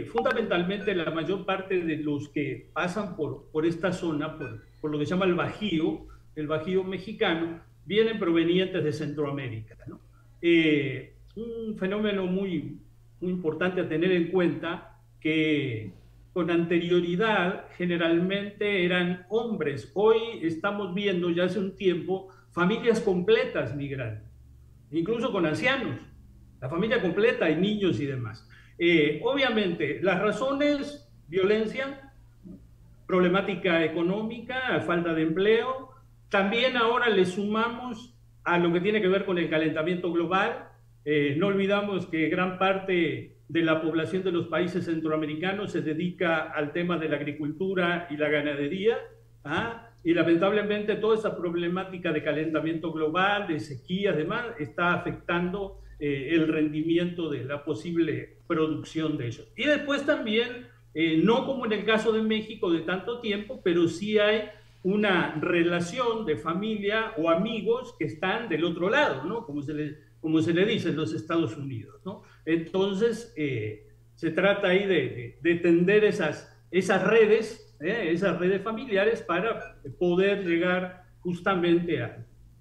S5: fundamentalmente la mayor parte de los que pasan por esta zona, por lo que se llama el Bajío mexicano, vienen provenientes de Centroamérica, ¿no? Un fenómeno muy, muy importante a tener en cuenta, que con anterioridad generalmente eran hombres. Hoy estamos viendo ya hace un tiempo familias completas migrando, incluso con ancianos, la familia completa y niños y demás. Obviamente, las razones: violencia, problemática económica, falta de empleo. También ahora le sumamos a lo que tiene que ver con el calentamiento global. No olvidamos que gran parte de la población de los países centroamericanos se dedica al tema de la agricultura y la ganadería, y lamentablemente toda esa problemática de calentamiento global, de sequías, demás, está afectando el rendimiento de la posible producción de ellos. Y después también, no como en el caso de México de tanto tiempo, pero sí hay una relación de familia o amigos que están del otro lado, ¿no? Como se le dice en los Estados Unidos, ¿no? Entonces, se trata ahí de tender esas redes familiares para poder llegar justamente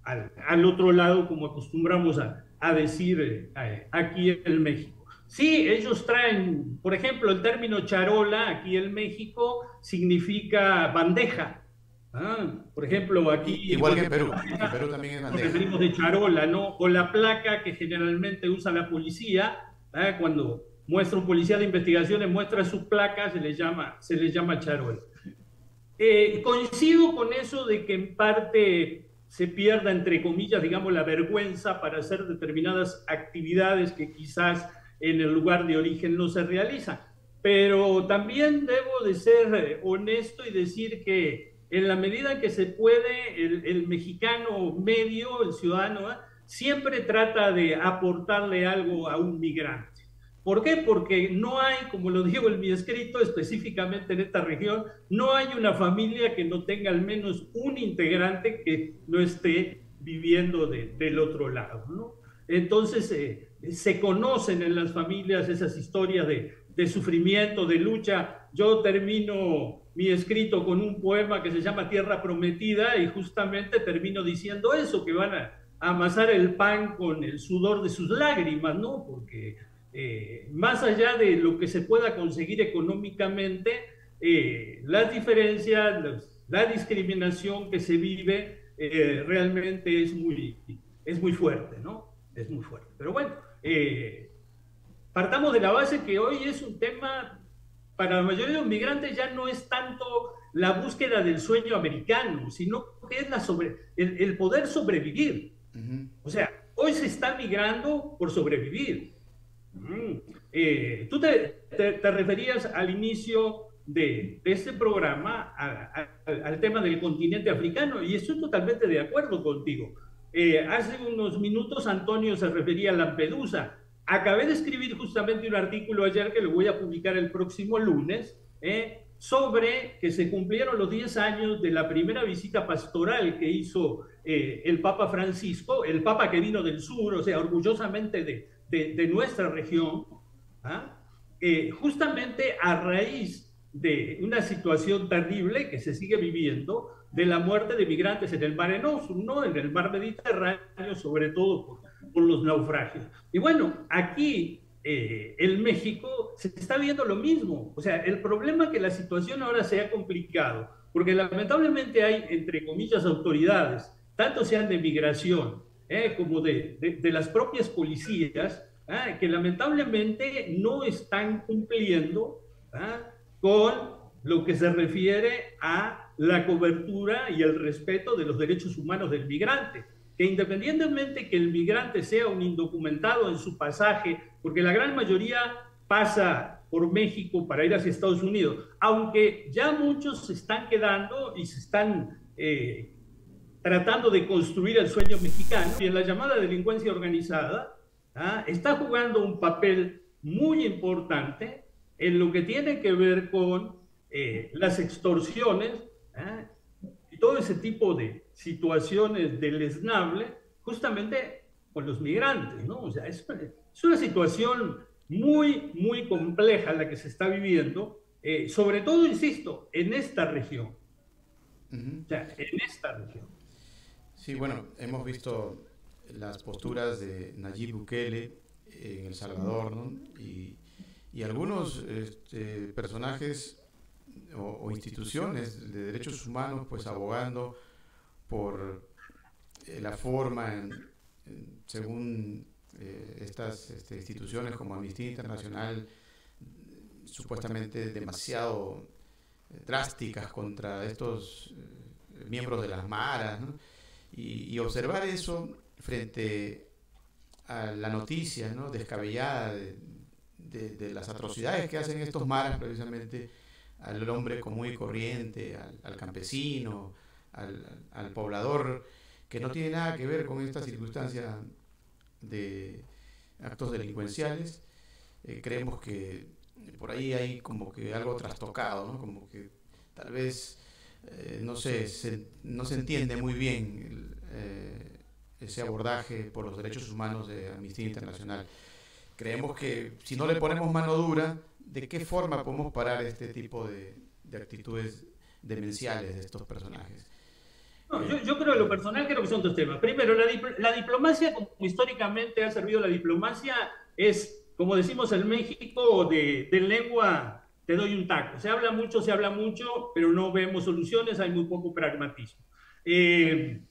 S5: al otro lado, como acostumbramos a decir aquí en México. Sí, ellos traen, por ejemplo, el término charola aquí en México significa bandeja, Por ejemplo, aquí...
S3: Igual que en Perú. En Perú también es
S5: Nos
S3: bandeja.
S5: referimos de charola, ¿no? O la placa que generalmente usa la policía, cuando muestra un policía de investigaciones, muestra su placa, se le llama charola. Coincido con eso de que en parte se pierda, entre comillas, digamos, la vergüenza para hacer determinadas actividades que quizás en el lugar de origen no se realizan. Pero también debo de ser honesto y decir que en la medida que se puede, el mexicano medio, el ciudadano, siempre trata de aportarle algo a un migrante. ¿Por qué? Porque no hay, como lo digo en mi escrito, específicamente en esta región, no hay una familia que no tenga al menos un integrante que no esté viviendo del otro lado, ¿no? Entonces, se conocen en las familias esas historias de sufrimiento, de lucha. Yo termino mi escrito con un poema que se llama Tierra Prometida y justamente termino diciendo eso, que van a amasar el pan con el sudor de sus lágrimas, ¿no? Porque más allá de lo que se pueda conseguir económicamente, las diferencias, la discriminación que se vive realmente es muy fuerte, ¿no? Es muy fuerte. Pero bueno, partamos de la base que hoy es un tema, para la mayoría de los migrantes ya no es tanto la búsqueda del sueño americano, sino que es el poder sobrevivir. O sea, hoy se está migrando por sobrevivir. Tú te referías al inicio de este programa al tema del continente africano y estoy totalmente de acuerdo contigo. Hace unos minutos Antonio se refería a Lampedusa. Acabé de escribir justamente un artículo ayer que lo voy a publicar el próximo lunes sobre que se cumplieron los 10 años de la primera visita pastoral que hizo el Papa Francisco, el Papa que vino del sur, o sea, orgullosamente de nuestra región, justamente a raíz de una situación terrible que se sigue viviendo, de la muerte de migrantes en el Mare Nostrum, ¿no? En el mar Mediterráneo, sobre todo por los naufragios. Y bueno, aquí en México se está viendo lo mismo. O sea, el problema es que la situación ahora se ha complicado, porque lamentablemente hay, entre comillas, autoridades, tanto sean de migración, como de las propias policías, que lamentablemente no están cumpliendo con lo que se refiere a la cobertura y el respeto de los derechos humanos del migrante, que independientemente que el migrante sea un indocumentado en su pasaje, porque la gran mayoría pasa por México para ir hacia Estados Unidos, aunque ya muchos se están quedando y se están tratando de construir el sueño mexicano, y en la llamada delincuencia organizada está jugando un papel muy importante en lo que tiene que ver con las extorsiones y todo ese tipo de situaciones deleznables, justamente con los migrantes, ¿no? O sea, es una situación muy, muy compleja la que se está viviendo, sobre todo, insisto, en esta región. O sea, en esta región.
S3: Sí, bueno, hemos visto las posturas de Nayib Bukele en El Salvador, ¿no? Y algunos personajes o instituciones de derechos humanos pues abogando por la forma según estas instituciones como Amnistía Internacional supuestamente demasiado drásticas contra estos miembros de las maras, ¿no? Y observar eso frente a la noticia, ¿no?, descabellada de las atrocidades que hacen estos maras precisamente al hombre común y corriente, al campesino, al poblador, que no tiene nada que ver con esta circunstancia de actos delincuenciales. Creemos que por ahí hay como que algo trastocado, ¿no? Como que tal vez no se entiende muy bien ese abordaje por los derechos humanos de Amnistía Internacional. Creemos que si no le ponemos mano dura, ¿de qué forma podemos parar este tipo de actitudes demenciales de estos personajes?
S5: No, yo creo, en lo personal, creo que son dos temas. Primero, la diplomacia, como históricamente ha servido la diplomacia, es, como decimos en México, de lengua te doy un taco. Se habla mucho, pero no vemos soluciones, hay muy poco pragmatismo. El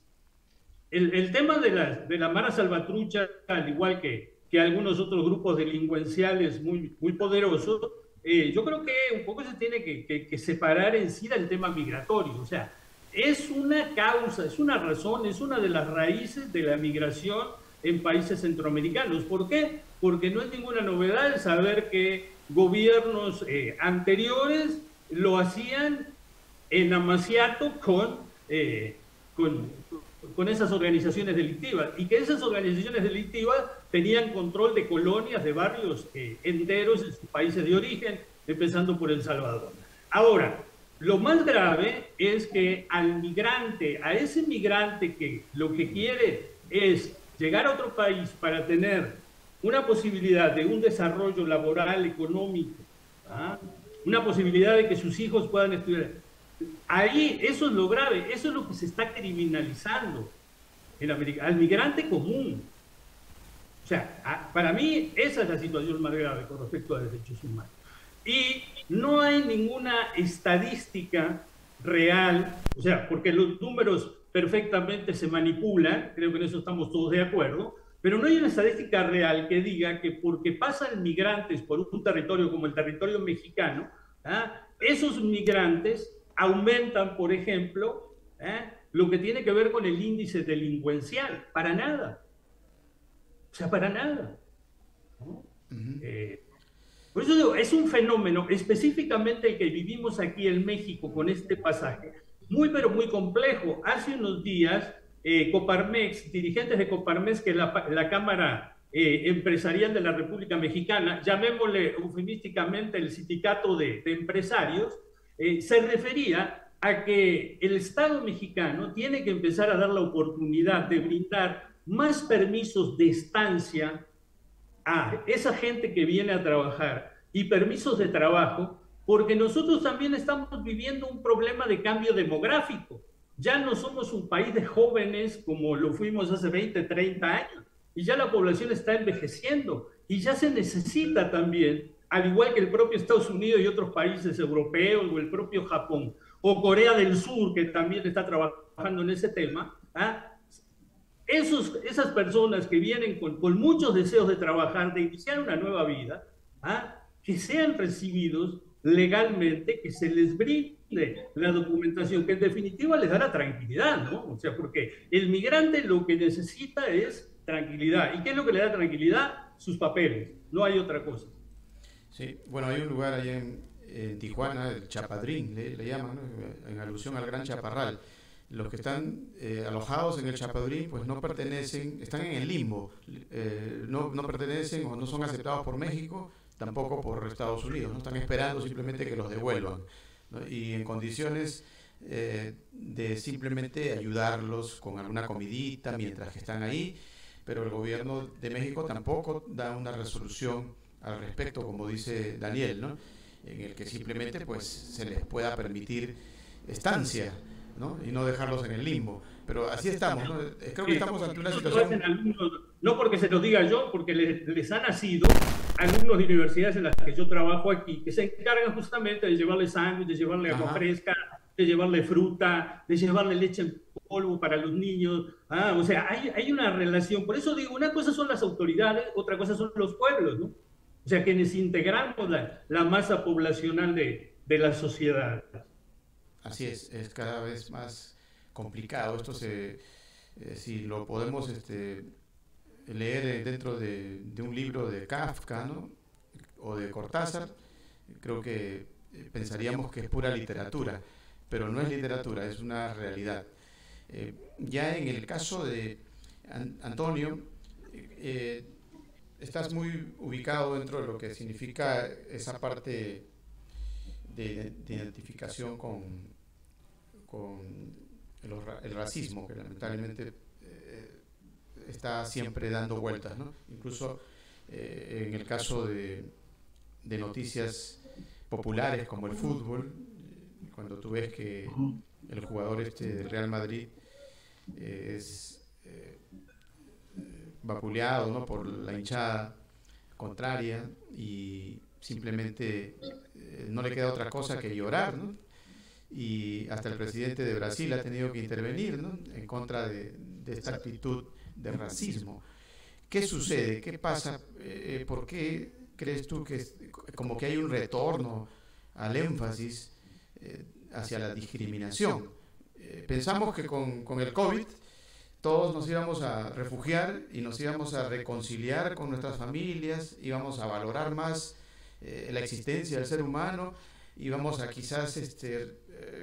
S5: tema de la Mara Salvatrucha, al igual que algunos otros grupos delincuenciales muy poderosos, yo creo que un poco se tiene que separar en sí del tema migratorio. O sea, es una causa, es una razón, es una de las raíces de la migración en países centroamericanos. ¿Por qué? Porque no es ninguna novedad el saber que gobiernos anteriores lo hacían en amaciato con esas organizaciones delictivas, y que esas organizaciones delictivas tenían control de colonias, de barrios enteros en sus países de origen, empezando por El Salvador. Ahora, lo más grave es que al migrante, a ese migrante que lo que quiere es llegar a otro país para tener una posibilidad de un desarrollo laboral, económico, ¿ah? Una posibilidad de que sus hijos puedan estudiar. Ahí, eso es lo grave, eso es lo que se está criminalizando en América, al migrante común. O sea, para mí esa es la situación más grave con respecto a derechos humanos. Y no hay ninguna estadística real, o sea, porque los números perfectamente se manipulan, creo que en eso estamos todos de acuerdo, pero no hay una estadística real que diga que porque pasan migrantes por un territorio como el territorio mexicano, esos migrantes aumentan, por ejemplo, lo que tiene que ver con el índice delincuencial. Para nada. O sea, para nada. ¿No? Por eso digo, es un fenómeno, específicamente el que vivimos aquí en México con este pasaje, muy pero muy complejo. Hace unos días, Coparmex, dirigentes de Coparmex, que es la Cámara Empresarial de la República Mexicana, llamémosle eufemísticamente el sindicato de empresarios, se refería a que el Estado mexicano tiene que empezar a dar la oportunidad de brindar más permisos de estancia a esa gente que viene a trabajar y permisos de trabajo, porque nosotros también estamos viviendo un problema de cambio demográfico. Ya no somos un país de jóvenes como lo fuimos hace 20, 30 años, y ya la población está envejeciendo, y ya se necesita también, al igual que el propio Estados Unidos y otros países europeos, o el propio Japón, o Corea del Sur, que también está trabajando en ese tema, esas personas que vienen con muchos deseos de trabajar, de iniciar una nueva vida, que sean recibidos legalmente, que se les brinde la documentación, que en definitiva les dará tranquilidad, ¿no? O sea, porque el migrante lo que necesita es tranquilidad. ¿Y qué es lo que le da tranquilidad? Sus papeles, no hay otra cosa.
S3: Sí, bueno, hay un lugar allá en Tijuana, el Chapadrín, le llaman, ¿no? En alusión al Gran Chaparral. Los que están alojados en el Chapadrín, pues no pertenecen, están en el limbo, no pertenecen o no son aceptados por México, tampoco por Estados Unidos, no están esperando simplemente que los devuelvan, ¿no? Y en condiciones de simplemente ayudarlos con alguna comidita mientras que están ahí, pero el gobierno de México tampoco da una resolución al respecto, como dice Daniel, ¿no? En el que simplemente pues se les pueda permitir estancia, ¿no? Y no dejarlos en el limbo. Pero así estamos, ¿no? Creo que estamos ante una situación...
S5: No porque se lo diga yo, porque les han nacido alumnos de universidades en las que yo trabajo aquí, que se encargan justamente de llevarle sándwich, de llevarle agua fresca, de llevarle fruta, de llevarle leche en polvo para los niños. O sea, hay una relación. Por eso digo, una cosa son las autoridades, otra cosa son los pueblos, ¿no? O sea, quienes integramos la masa poblacional de la sociedad.
S3: Así es cada vez más complicado. Esto si lo podemos leer dentro de un libro de Kafka, ¿no? O de Cortázar, creo que pensaríamos que es pura literatura, pero no es literatura, es una realidad. Ya en el caso de Antonio, estás muy ubicado dentro de lo que significa esa parte de identificación con el racismo, que lamentablemente está siempre dando vueltas, ¿no? Incluso en el caso de noticias populares como el fútbol, cuando tú ves que el jugador del Real Madrid es vapuleado, ¿no? Por la hinchada contraria y simplemente no le queda otra cosa que llorar, ¿no? Y hasta el presidente de Brasil ha tenido que intervenir, ¿no?, en contra de esta actitud de racismo. ¿Qué sucede? ¿Qué pasa? ¿Por qué crees tú que como que hay un retorno al énfasis hacia la discriminación? Pensamos que con el COVID todos nos íbamos a refugiar y nos íbamos a reconciliar con nuestras familias, íbamos a valorar más la existencia del ser humano, íbamos a quizás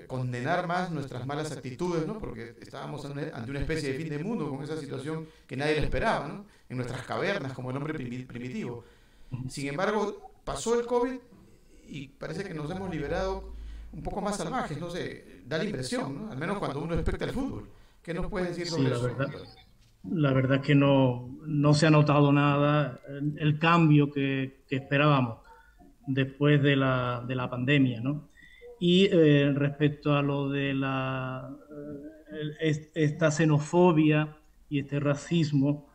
S3: condenar más nuestras malas actitudes, ¿no?, porque estábamos ante una especie de fin de mundo con esa situación que nadie le esperaba, ¿no?, en nuestras cavernas como el hombre primitivo. Sin embargo, pasó el COVID y parece que nos hemos liberado un poco más salvajes, no sé, da la impresión, ¿no?, al menos cuando uno respecta al fútbol. ¿Qué nos puedes decir sobre eso?
S4: La verdad es que no se ha notado nada el cambio que esperábamos después de la pandemia, ¿no? Y respecto a lo de esta xenofobia y este racismo,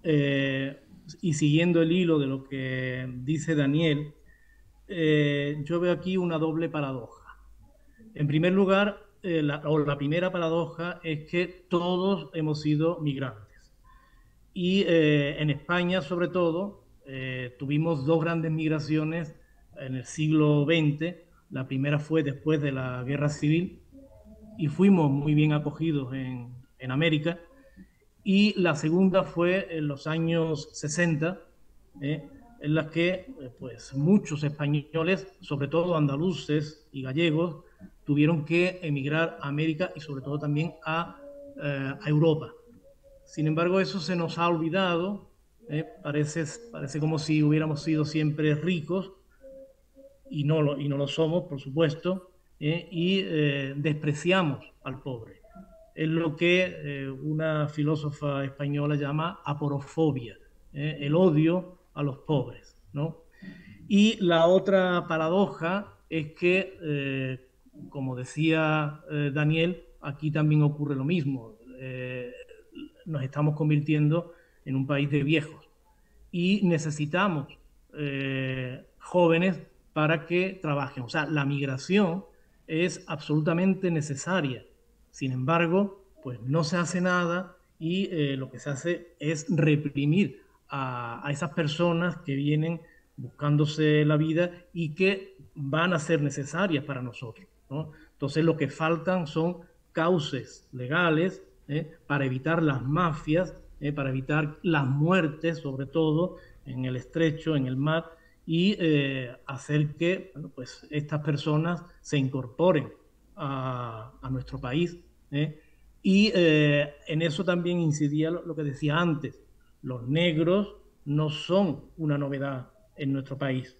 S4: y siguiendo el hilo de lo que dice Daniel, yo veo aquí una doble paradoja. En primer lugar, la primera paradoja es que todos hemos sido migrantes. Y en España, sobre todo, tuvimos dos grandes migraciones en el siglo XX. La primera fue después de la Guerra Civil y fuimos muy bien acogidos en América. Y la segunda fue en los años 60, en las que pues, muchos españoles, sobre todo andaluces y gallegos, tuvieron que emigrar a América y sobre todo también a Europa. Sin embargo, eso se nos ha olvidado, parece como si hubiéramos sido siempre ricos, y no lo somos, por supuesto, y despreciamos al pobre. Es lo que una filósofa española llama aporofobia, el odio a los pobres, ¿no? Y la otra paradoja es que, como decía Daniel, aquí también ocurre lo mismo. Nos estamos convirtiendo en un país de viejos y necesitamos jóvenes para que trabajen. O sea, la migración es absolutamente necesaria. Sin embargo, pues no se hace nada y lo que se hace es reprimir a esas personas que vienen buscándose la vida y que van a ser necesarias para nosotros, ¿no? Entonces lo que faltan son cauces legales para evitar las mafias, para evitar las muertes, sobre todo en el estrecho, en el mar, y hacer que, bueno, pues estas personas se incorporen a nuestro país. Y en eso también incidía lo que decía antes. Los negros no son una novedad en nuestro país.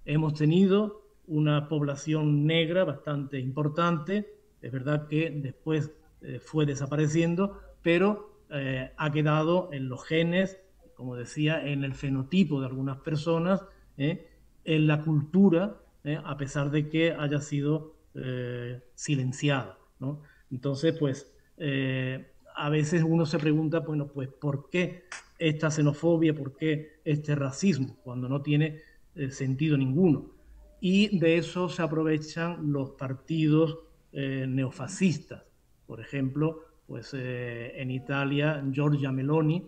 S4: Hemos tenido una población negra bastante importante. Es verdad que después fue desapareciendo, pero ha quedado en los genes, como decía, en el fenotipo de algunas personas, en la cultura, a pesar de que haya sido silenciada, ¿no? Entonces, pues, a veces uno se pregunta, bueno, pues, ¿por qué esta xenofobia, por qué este racismo, cuando no tiene sentido ninguno? Y de eso se aprovechan los partidos neofascistas. Por ejemplo, pues en Italia, Giorgia Meloni,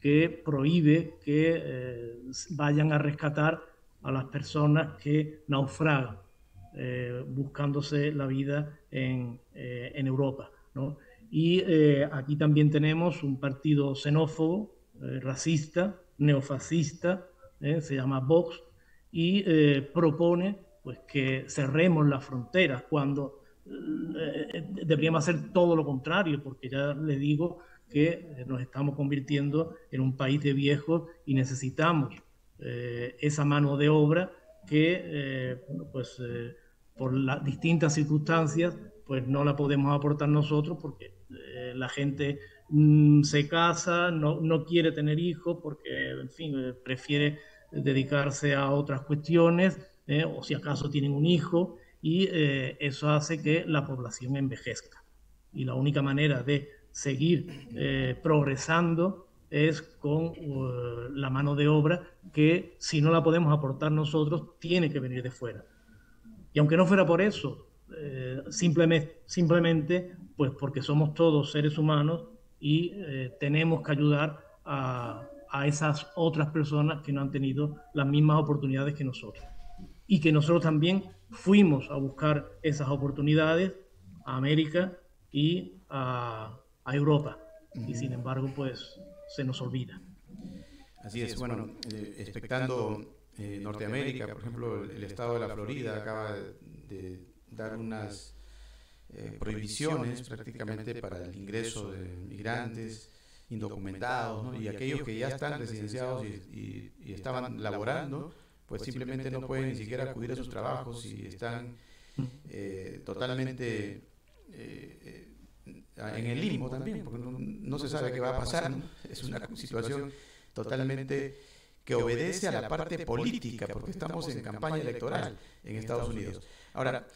S4: que prohíbe que vayan a rescatar a las personas que naufragan buscándose la vida en Europa, ¿no? Y aquí también tenemos un partido xenófobo, racista, neofascista, se llama Vox, y propone pues, que cerremos las fronteras cuando deberíamos hacer todo lo contrario, porque ya les digo que nos estamos convirtiendo en un país de viejos y necesitamos esa mano de obra que bueno, pues, por las distintas circunstancias pues no la podemos aportar nosotros porque la gente se casa, no quiere tener hijos porque, en fin, prefiere dedicarse a otras cuestiones, o si acaso tienen un hijo, y eso hace que la población envejezca. Y la única manera de seguir progresando es con la mano de obra que, si no la podemos aportar nosotros, tiene que venir de fuera. Y aunque no fuera por eso, simplemente pues porque somos todos seres humanos y tenemos que ayudar a esas otras personas que no han tenido las mismas oportunidades que nosotros. Y que nosotros también fuimos a buscar esas oportunidades a América y a Europa. Y sin embargo, pues se nos olvida.
S3: Así es, bueno, expectando Norteamérica, por ejemplo, el estado de la Florida acaba de dar unas prohibiciones prácticamente para el ingreso de migrantes indocumentados, ¿no? Y aquellos que ya están residenciados y estaban laborando, pues simplemente no pueden ni siquiera acudir a sus trabajos y están totalmente en el limbo también, porque no se sabe qué va a pasar, ¿no? Es una situación totalmente que obedece a la parte política, porque estamos en campaña electoral en Estados Unidos. Ahora,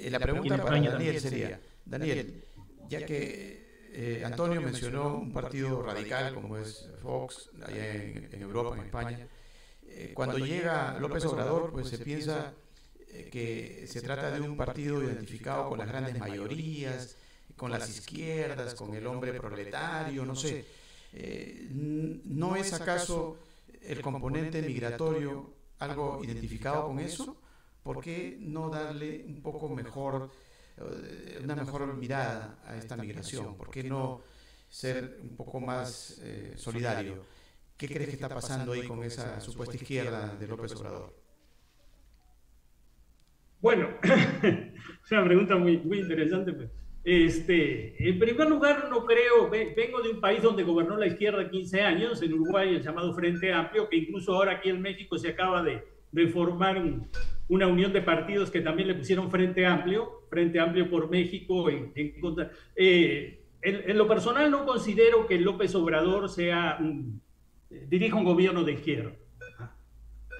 S3: la pregunta para Daniel sería, Daniel, ya que Antonio mencionó un partido radical como es Vox, allá en Europa, en España, cuando llega López Obrador, pues se piensa que se trata de un partido identificado con las grandes mayorías, con las izquierdas, con el hombre proletario, no sé. ¿No es acaso el componente migratorio algo identificado con eso? ¿Por qué no darle un poco mejor, una mejor mirada a esta migración? ¿Por qué no ser un poco más solidario? ¿Qué crees que está pasando ahí con esa supuesta izquierda de López Obrador?
S5: Bueno, es una pregunta muy interesante. Pues. En primer lugar, no creo, vengo de un país donde gobernó la izquierda 15 años, en Uruguay, el llamado Frente Amplio, que incluso ahora aquí en México se acaba de formar una unión de partidos que también le pusieron Frente Amplio por México. En lo personal no considero que López Obrador dirija un gobierno de izquierda.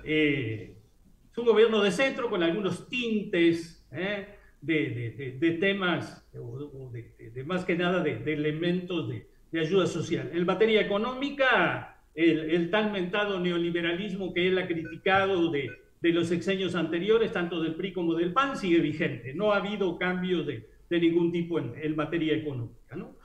S5: Es un gobierno de centro con algunos tintes de temas, o de más que nada de elementos de ayuda social. En materia económica, el tan mentado neoliberalismo que él ha criticado de los sexenios anteriores, tanto del PRI como del PAN, sigue vigente. No ha habido cambios de ningún tipo en materia económica, ¿no?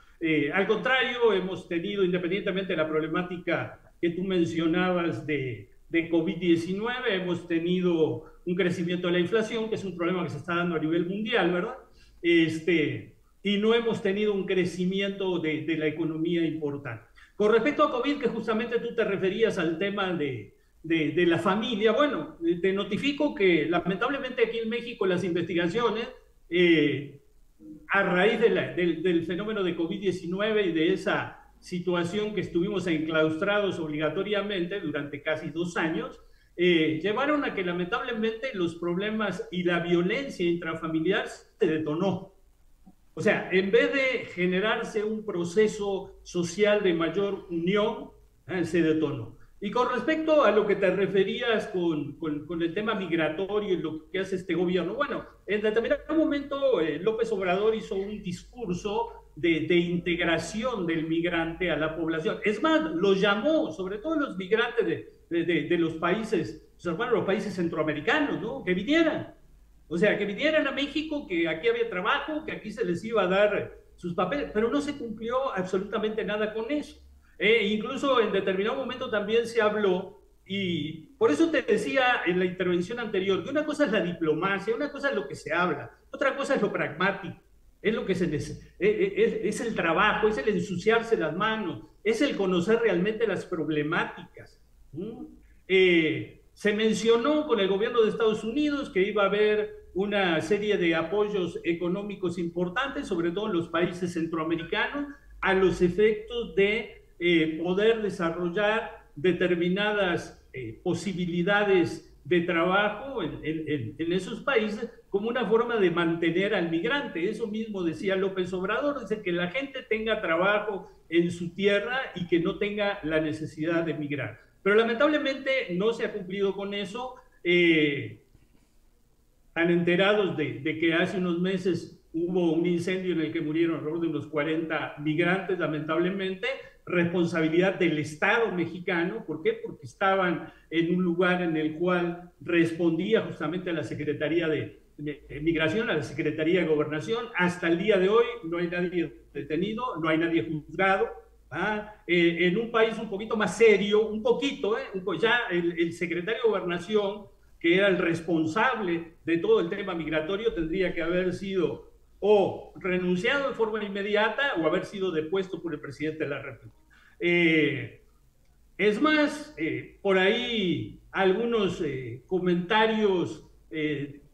S5: Al contrario, hemos tenido, independientemente de la problemática que tú mencionabas de COVID-19, hemos tenido un crecimiento de la inflación, que es un problema que se está dando a nivel mundial, ¿verdad? Y no hemos tenido un crecimiento de la economía importante. Con respecto a COVID, que justamente tú te referías al tema de la familia, bueno, te notifico que lamentablemente aquí en México las investigaciones, a raíz del fenómeno de COVID-19 y de esa situación que estuvimos enclaustrados obligatoriamente durante casi 2 años, llevaron a que lamentablemente los problemas y la violencia intrafamiliar se detonó. O sea, en vez de generarse un proceso social de mayor unión, se detonó. Y con respecto a lo que te referías con el tema migratorio y lo que hace este gobierno, bueno, en determinado momento López Obrador hizo un discurso de integración del migrante a la población. Es más, lo llamó, sobre todo los migrantes de los países, los países centroamericanos, ¿no? Que vinieran. O sea, que vinieran a México, que aquí había trabajo, que aquí se les iba a dar sus papeles, pero no se cumplió absolutamente nada con eso. Incluso en determinado momento también se habló, y por eso te decía en la intervención anterior, que una cosa es la diplomacia, una cosa es lo que se habla, otra cosa es lo pragmático, es lo que es el trabajo, es el ensuciarse las manos, es el conocer realmente las problemáticas. Se mencionó con el gobierno de Estados Unidos que iba a haber una serie de apoyos económicos importantes, sobre todo en los países centroamericanos, a los efectos de poder desarrollar determinadas posibilidades de trabajo en esos países como una forma de mantener al migrante. Eso mismo decía López Obrador, dice que la gente tenga trabajo en su tierra y que no tenga la necesidad de migrar. Pero lamentablemente no se ha cumplido con eso. Están enterados de que hace unos meses hubo un incendio en el que murieron alrededor de unos 40 migrantes, lamentablemente. responsabilidad del Estado mexicano. ¿Por qué? Porque estaban en un lugar en el cual respondía justamente a la Secretaría de Migración, a la Secretaría de Gobernación. Hasta el día de hoy no hay nadie detenido, no hay nadie juzgado. En un país un poquito más serio, un poquito, ya el secretario de Gobernación, que era el responsable de todo el tema migratorio, tendría que haber sido o renunciado de forma inmediata o haber sido depuesto por el presidente de la República. Es más, por ahí algunos comentarios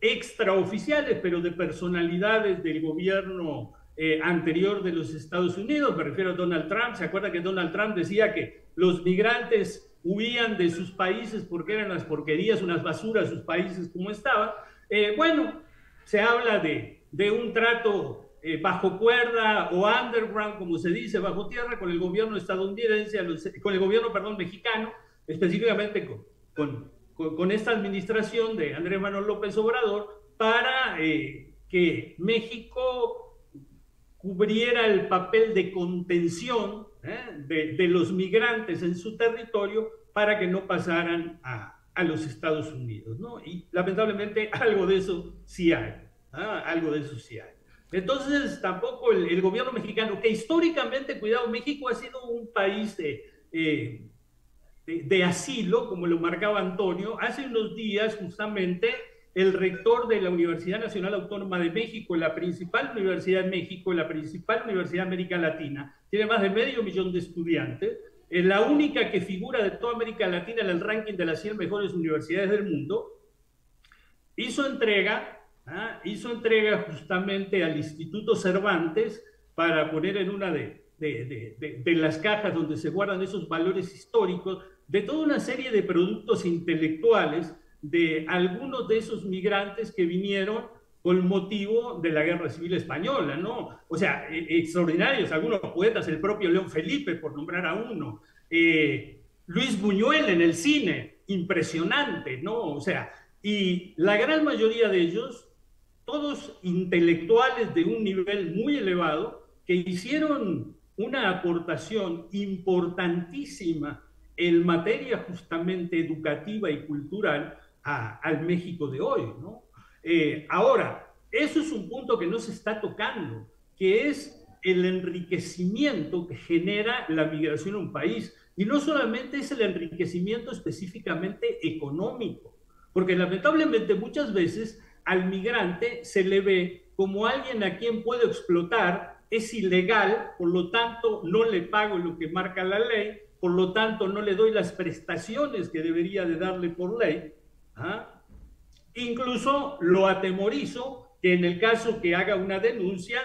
S5: extraoficiales, pero de personalidades del gobierno anterior de los Estados Unidos, me refiero a Donald Trump. ¿Se acuerda que Donald Trump decía que los migrantes huían de sus países porque eran unas porquerías, unas basuras, sus países como estaban? Bueno, se habla de un trato bajo cuerda o underground, como se dice, bajo tierra, con el gobierno estadounidense, con el gobierno, perdón, mexicano, específicamente con esta administración de Andrés Manuel López Obrador, para que México cubriera el papel de contención de los migrantes en su territorio para que no pasaran a los Estados Unidos, ¿no? Y lamentablemente algo de eso sí hay, algo de eso sí hay. Entonces tampoco el gobierno mexicano, que históricamente, cuidado, México ha sido un país de asilo, como lo marcaba Antonio. Hace unos días justamente el rector de la Universidad Nacional Autónoma de México, la principal universidad de México, la principal universidad de América Latina, tiene más de 500,000 de estudiantes, es la única que figura de toda América Latina en el ranking de las 100 mejores universidades del mundo. Hizo entrega justamente al Instituto Cervantes para poner en una de las cajas donde se guardan esos valores históricos de toda una serie de productos intelectuales de algunos de esos migrantes que vinieron con motivo de la Guerra Civil Española, ¿no? O sea, extraordinarios, algunos poetas, el propio León Felipe, por nombrar a uno, Luis Buñuel en el cine, impresionante, ¿no? O sea, y la gran mayoría de ellos, todos intelectuales de un nivel muy elevado, que hicieron una aportación importantísima en materia justamente educativa y cultural al México de hoy, ¿no? Ahora, eso es un punto que no se está tocando, que es el enriquecimiento que genera la migración a un país. Y no solamente es el enriquecimiento específicamente económico, porque lamentablemente muchas veces al migrante se le ve como alguien a quien puedo explotar, es ilegal, por lo tanto no le pago lo que marca la ley, por lo tanto no le doy las prestaciones que debería de darle por ley. Incluso lo atemorizo, que en el caso que haga una denuncia,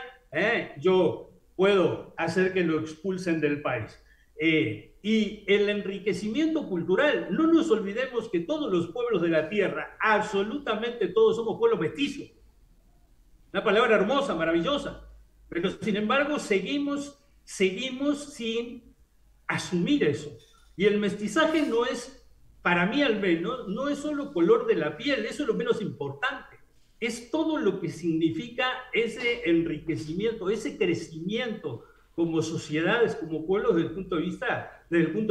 S5: yo puedo hacer que lo expulsen del país. Y el enriquecimiento cultural, no nos olvidemos que todos los pueblos de la tierra, absolutamente todos, somos pueblos mestizos. Una palabra hermosa, maravillosa, pero sin embargo seguimos sin asumir eso. Y el mestizaje no es, para mí al menos, no es solo color de la piel, eso es lo menos importante. Es todo lo que significa ese enriquecimiento, ese crecimiento como sociedades, como pueblos desde el punto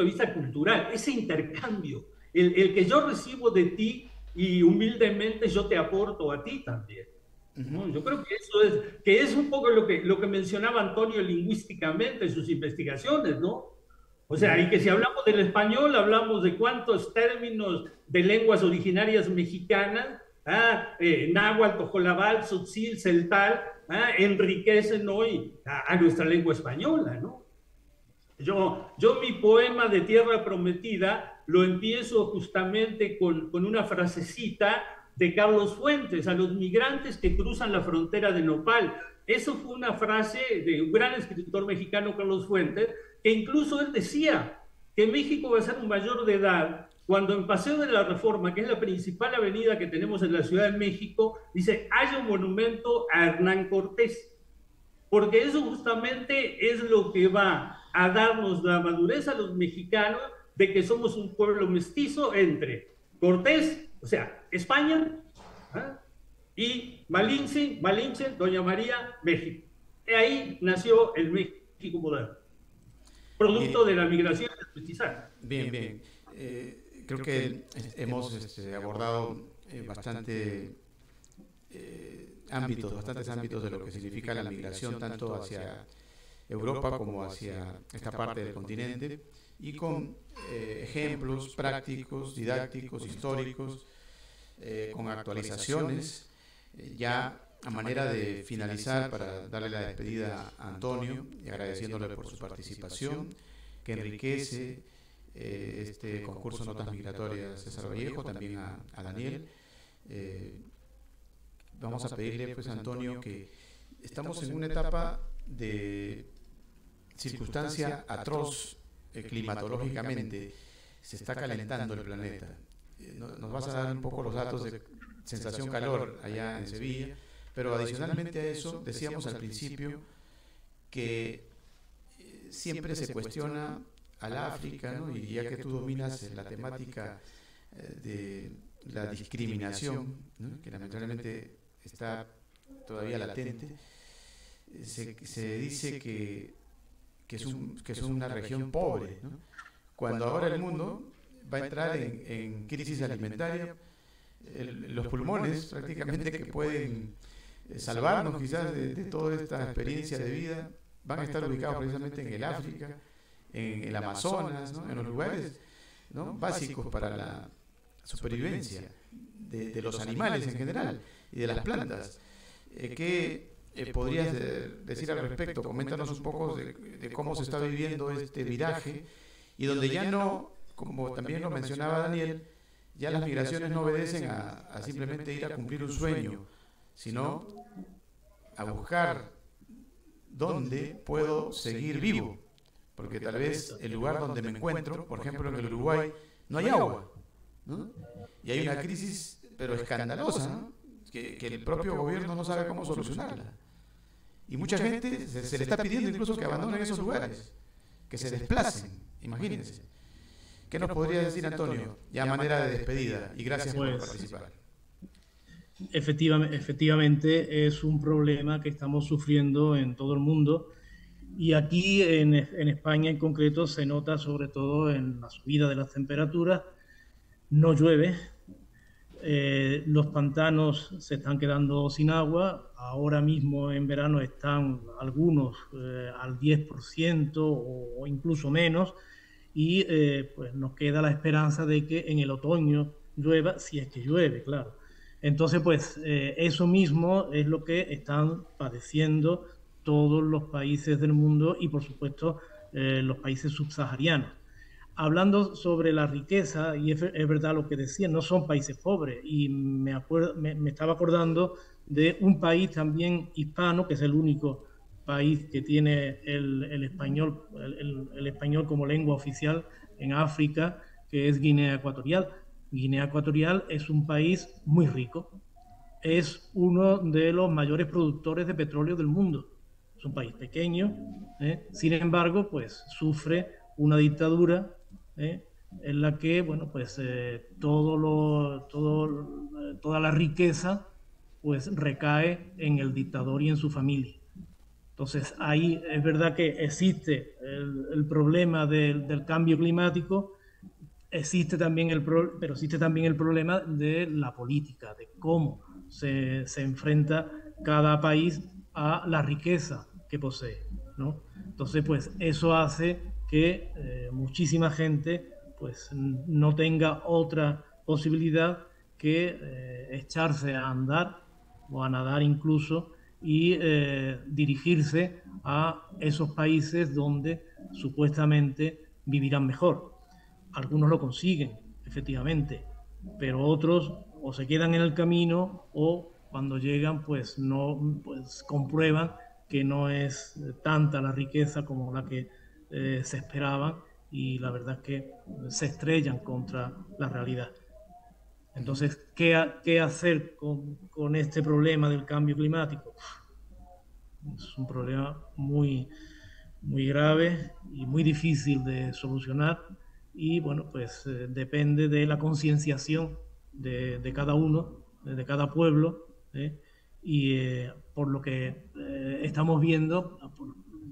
S5: de vista cultural, ese intercambio, el que yo recibo de ti y humildemente yo te aporto a ti también. ¿No? Yo creo que eso es un poco lo que mencionaba Antonio lingüísticamente en sus investigaciones, ¿no? O sea, y que si hablamos del español, hablamos de cuántos términos de lenguas originarias mexicanas, náhuatl, tojolabal, tzotzil, celtal, enriquecen hoy a nuestra lengua española, ¿no? Yo mi poema de Tierra Prometida lo empiezo justamente con una frasecita de Carlos Fuentes, a los migrantes que cruzan la frontera de Nopal. Eso fue una frase de un gran escritor mexicano, Carlos Fuentes, que incluso él decía que México va a ser un mayor de edad cuando en Paseo de la Reforma, que es la principal avenida que tenemos en la Ciudad de México, dice, haya un monumento a Hernán Cortés, porque eso justamente es lo que va a darnos la madurez a los mexicanos de que somos un pueblo mestizo entre Cortés, o sea, España, y Malinche, Doña María, México. Y ahí nació el México moderno. producto de la migración y el mestizaje.
S3: Bien, bien. Creo que hemos abordado bastantes ámbitos de lo que significa la migración, tanto hacia Europa como hacia esta parte del continente, y con ejemplos prácticos, didácticos, históricos, con actualizaciones. Ya a manera de finalizar, para darle la despedida a Antonio y agradeciéndole por su participación, que enriquece este concurso Notas Migratorias César Vallejo, también a Daniel. Vamos a pedirle, pues, a Antonio, que estamos en una etapa de circunstancia atroz climatológicamente. Se está calentando el planeta. Nos vas a dar un poco los datos de sensación calor allá en Sevilla, pero adicionalmente a eso, decíamos al principio que siempre se cuestiona al África, ¿no? Y ya que tú dominas la temática de la discriminación, ¿no?, que lamentablemente está todavía latente, se dice que es una región pobre, ¿no? Cuando ahora el mundo va a entrar en crisis alimentaria, los pulmones prácticamente que pueden salvarnos quizás de toda esta experiencia de vida van a estar ubicados precisamente en el África, en el Amazonas, ¿no?, en los lugares, ¿no?, básicos para la supervivencia de los animales en general y de las plantas. ¿Qué podrías decir al respecto? Coméntanos un poco de cómo se está viviendo este viraje, y donde ya no, como también lo mencionaba Daniel, ya las migraciones no obedecen a simplemente ir a cumplir un sueño, sino a buscar dónde puedo seguir vivo, porque tal vez el lugar donde me encuentro, por ejemplo en el Uruguay, no hay agua, ¿no? Y hay una crisis, pero escandalosa, ¿no?, que el propio gobierno no sabe cómo solucionarla. Y mucha gente se le está pidiendo incluso que abandonen esos lugares, que se desplacen, imagínense. ¿Qué nos podría decir, Antonio, ya a manera de despedida? Y gracias por participar.
S4: Efectivamente, es un problema que estamos sufriendo en todo el mundo, y aquí en España en concreto se nota sobre todo en la subida de las temperaturas. No llueve, los pantanos se están quedando sin agua. Ahora mismo en verano están algunos al 10% o incluso menos, y pues nos queda la esperanza de que en el otoño llueva, si es que llueve, claro. Entonces, pues eso mismo es lo que están padeciendo todos los países del mundo, y por supuesto los países subsaharianos. Hablando sobre la riqueza, y es verdad lo que decía, no son países pobres, y me estaba acordando de un país también hispano, que es el único país que tiene el español como lengua oficial en África, que es Guinea Ecuatorial. Guinea Ecuatorial es un país muy rico, es uno de los mayores productores de petróleo del mundo. Es un país pequeño, sin embargo, pues sufre una dictadura en la que, bueno, pues toda la riqueza pues recae en el dictador y en su familia. Entonces ahí es verdad que existe el problema del cambio climático, pero existe también el problema de la política, de cómo se enfrenta cada país a la riqueza que posee, ¿no? Entonces, pues eso hace que muchísima gente pues no tenga otra posibilidad que echarse a andar o a nadar incluso, y dirigirse a esos países donde supuestamente vivirán mejor. Algunos lo consiguen, efectivamente, pero otros o se quedan en el camino, o cuando llegan pues comprueban que no es tanta la riqueza como la que se esperaba, y la verdad es que se estrellan contra la realidad. Entonces, ¿qué hacer con este problema del cambio climático? Es un problema muy, muy grave y muy difícil de solucionar, y bueno, pues depende de la concienciación de cada uno, de cada pueblo, y por lo que estamos viendo,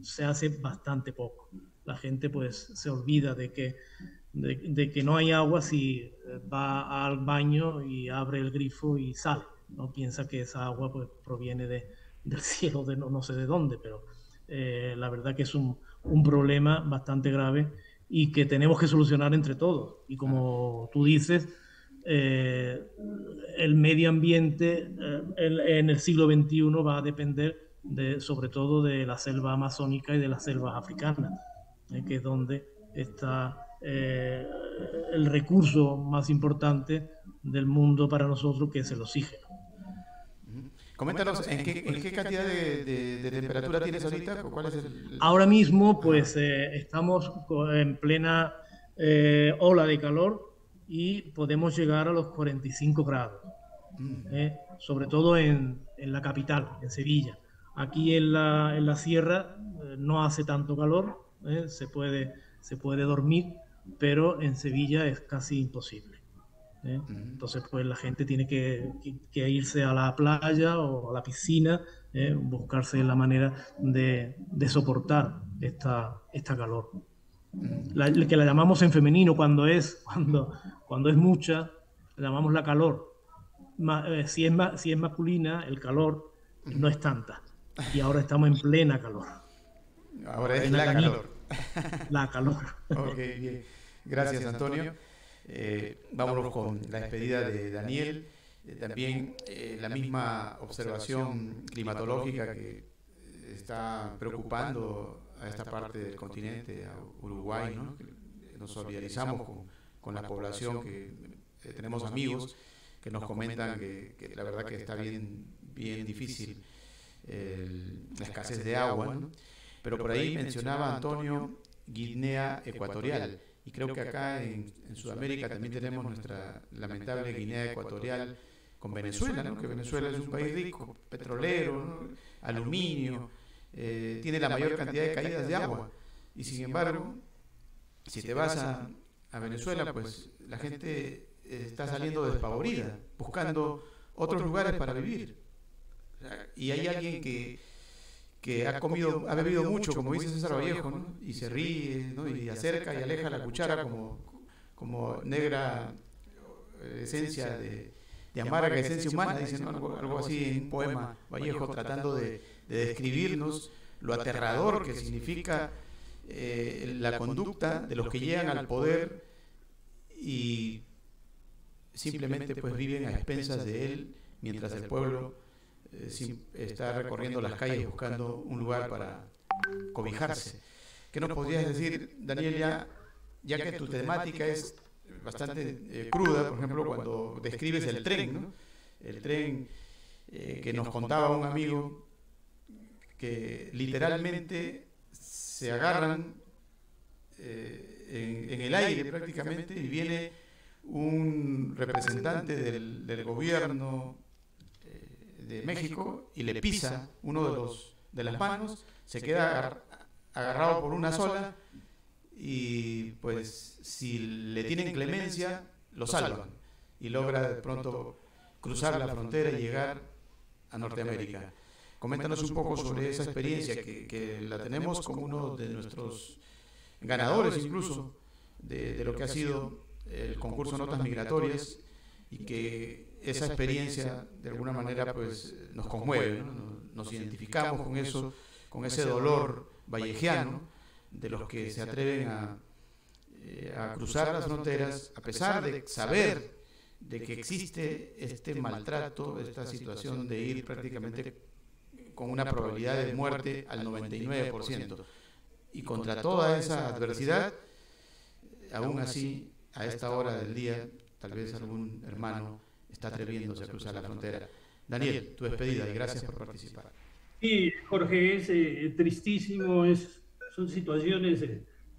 S4: se hace bastante poco. la gente pues se olvida de que no hay agua si va al baño y abre el grifo y sale. No piensa que esa agua pues proviene del cielo, de no sé de dónde, pero la verdad que es un problema bastante grave y que tenemos que solucionar entre todos. Y como tú dices, el medio ambiente en el siglo XXI va a depender sobre todo de la selva amazónica y de las selvas africanas, que es donde está el recurso más importante del mundo para nosotros, que es el oxígeno.
S3: Coméntanos, ¿en qué cantidad de temperatura tienes ahorita? ¿Cuál es
S4: Ahora mismo, pues estamos en plena ola de calor y podemos llegar a los 45 grados, sobre todo en la capital, en Sevilla. Aquí en la sierra no hace tanto calor, se puede dormir, pero en Sevilla es casi imposible. Entonces pues la gente tiene que irse a la playa o a la piscina, buscarse la manera de soportar esta calor. Que la llamamos en femenino cuando es mucha, la llamamos la calor. Si es masculina, el calor no es tanta. Y ahora estamos en plena calor.
S3: Ahora es la calor.
S4: La calor.
S3: Ok, bien. Gracias, Antonio. Vámonos con la despedida de Daniel. También la misma observación climatológica que está preocupando a esta parte del continente, a Uruguay, ¿no? Nos solidarizamos con la población, que tenemos amigos que nos comentan que la verdad que está bien difícil la escasez de agua, ¿no? Pero por ahí mencionaba Antonio Guinea Ecuatorial. Y creo que acá en Sudamérica también tenemos nuestra lamentable Guinea Ecuatorial con Venezuela, ¿no? Que Venezuela es un país rico, petrolero, ¿no? Aluminio, tiene la mayor cantidad de caídas de agua. Y sin embargo, si te vas a Venezuela, pues la gente está saliendo despavorida, buscando otros lugares para vivir. Y hay alguien que ha bebido mucho, como dice César Vallejo, ¿no? Y se ríe, ¿no? Y acerca y aleja la cuchara como negra esencia de amarga esencia humana, dice, ¿no? Algo así en un poema Vallejo, tratando de describirnos lo aterrador que significa la conducta de los que llegan al poder y simplemente pues viven a expensas de él, mientras el pueblo está recorriendo las calles buscando un lugar para cobijarse. ¿Qué nos podrías decir, Daniel, ya que tu temática es bastante cruda, por ejemplo, cuando describes el tren, ¿no? El tren que nos contaba un amigo, que literalmente se agarran en el aire prácticamente, y viene un representante del gobierno de México y le pisa uno de las manos, se queda agarrado por una sola, y pues si le tienen clemencia lo salvan y logra de pronto cruzar la frontera y llegar a Norteamérica. Coméntanos un poco sobre esa experiencia, que la tenemos como uno de nuestros ganadores incluso de lo que ha sido el concurso Notas Migratorias, y que esa experiencia de alguna manera pues nos conmueve, ¿no? Nos identificamos con eso, con ese dolor vallejiano de los que se atreven a cruzar las fronteras a pesar de saber de que existe este maltrato, esta situación de ir prácticamente con una probabilidad de muerte al 99%, y contra toda esa adversidad, aún así a esta hora del día tal vez algún hermano está atreviéndose a cruzar la frontera. Daniel, tu despedida y gracias por participar.
S5: Sí, Jorge, es tristísimo, son situaciones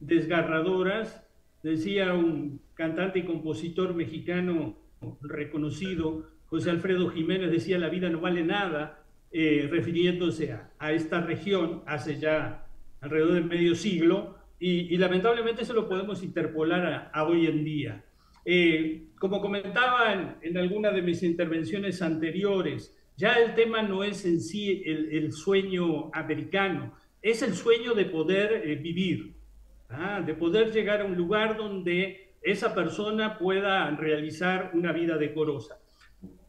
S5: desgarradoras. Decía un cantante y compositor mexicano reconocido, José Alfredo Jiménez, decía: la vida no vale nada, refiriéndose a esta región hace ya alrededor de medio siglo, y lamentablemente eso lo podemos interpolar a hoy en día. Como comentaba en alguna de mis intervenciones anteriores, ya el tema no es en sí el sueño americano, es el sueño de poder vivir. de poder llegar a un lugar donde esa persona pueda realizar una vida decorosa.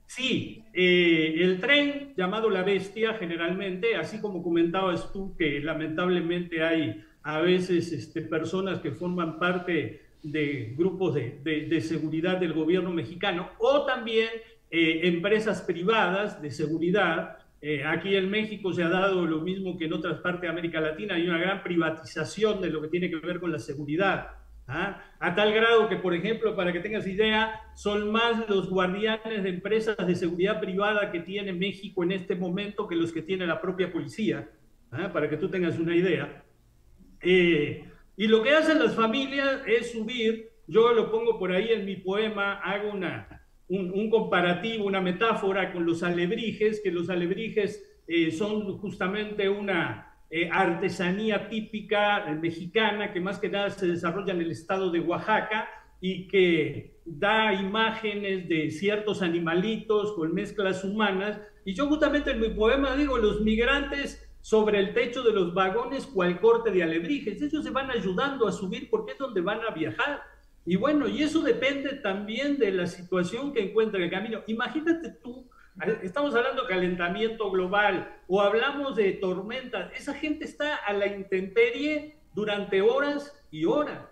S5: Sí, el tren llamado La Bestia, generalmente, así como comentabas tú, que lamentablemente hay a veces personas que forman parte de grupos de seguridad del gobierno mexicano, o también empresas privadas de seguridad. Aquí en México se ha dado lo mismo que en otras partes de América Latina, hay una gran privatización de lo que tiene que ver con la seguridad. A tal grado que, por ejemplo, para que tengas idea, son más los guardianes de empresas de seguridad privada que tiene México en este momento que los que tiene la propia policía, para que tú tengas una idea. Y lo que hacen las familias es subir, yo lo pongo por ahí en mi poema, hago un comparativo, una metáfora con los alebrijes, que los alebrijes son justamente una artesanía típica mexicana que más que nada se desarrolla en el estado de Oaxaca y que da imágenes de ciertos animalitos con mezclas humanas. Y yo justamente en mi poema digo, los migrantes sobre el techo de los vagones cual corte de alebrijes, ellos se van ayudando a subir porque es donde van a viajar. Y bueno, y eso depende también de la situación que encuentra el camino. Imagínate tú, estamos hablando de calentamiento global o hablamos de tormentas, esa gente está a la intemperie durante horas y horas.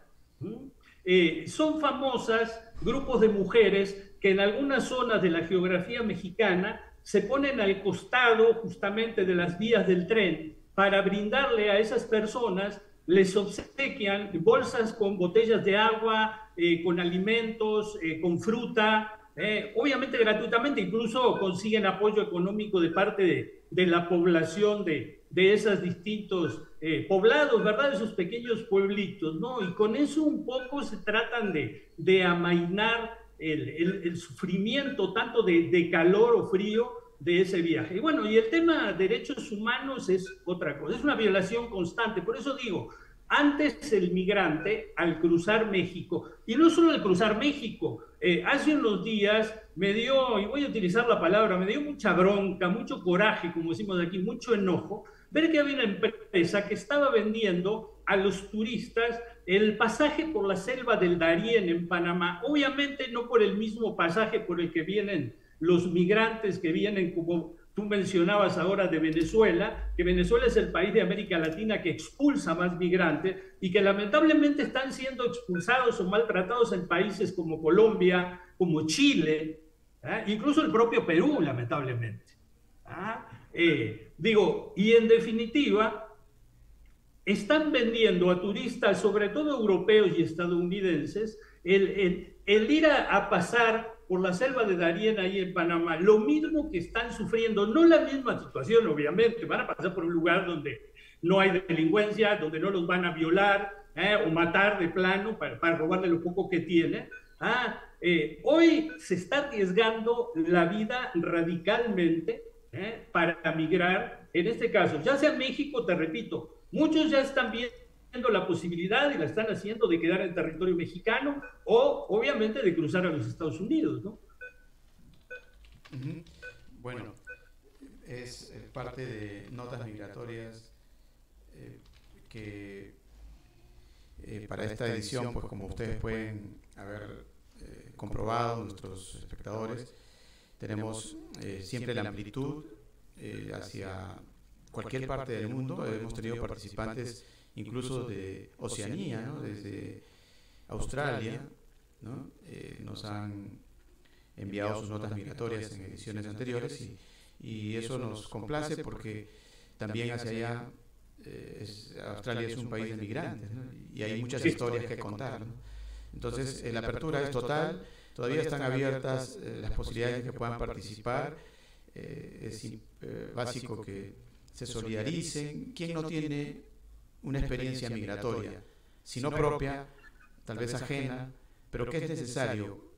S5: Son famosas grupos de mujeres que en algunas zonas de la geografía mexicana se ponen al costado justamente de las vías del tren para brindarle a esas personas, les obsequian bolsas con botellas de agua, con alimentos, con fruta, obviamente gratuitamente, incluso consiguen apoyo económico de parte de la población de esos distintos poblados, ¿verdad? De esos pequeños pueblitos, ¿no? Y con eso un poco se tratan de amainar el sufrimiento tanto de calor o frío de ese viaje. Y bueno, y el tema de derechos humanos es otra cosa, es una violación constante. Por eso digo, antes el migrante al cruzar México, y no solo al cruzar México, hace unos días me dio, y voy a utilizar la palabra, me dio mucha bronca, mucho coraje, como decimos aquí, mucho enojo, ver que había una empresa que estaba vendiendo a los turistas el pasaje por la selva del Darién en Panamá, obviamente no por el mismo pasaje por el que vienen los migrantes que vienen, como tú mencionabas ahora, de Venezuela, que Venezuela es el país de América Latina que expulsa más migrantes y que lamentablemente están siendo expulsados o maltratados en países como Colombia, como Chile, incluso el propio Perú, lamentablemente. Digo, y en definitiva, están vendiendo a turistas, sobre todo europeos y estadounidenses, el ir a pasar por la selva de Darién ahí en Panamá, lo mismo que están sufriendo, no la misma situación, obviamente, van a pasar por un lugar donde no hay delincuencia, donde no los van a violar o matar de plano para robarle lo poco que tienen. Hoy se está arriesgando la vida radicalmente para migrar, en este caso, ya sea México, te repito, muchos ya están viendo la posibilidad y la están haciendo de quedar en territorio mexicano o obviamente de cruzar a los Estados Unidos, ¿no?
S3: Bueno, es parte de Notas Migratorias que para esta edición, pues como ustedes pueden haber comprobado, nuestros espectadores, tenemos siempre la amplitud hacia cualquier parte del mundo. Hemos tenido participantes incluso de Oceanía, ¿no? Desde Australia, ¿no? Nos han enviado sus notas migratorias en ediciones anteriores y eso nos complace porque también hacia allá Australia es un país de migrantes, ¿no? Y hay muchas historias que contar, ¿no? Entonces la apertura es total, todavía están abiertas las posibilidades de que puedan participar. Es básico que se solidaricen. ¿Quién no tiene una experiencia migratoria, si no propia, tal vez ajena, pero que es necesario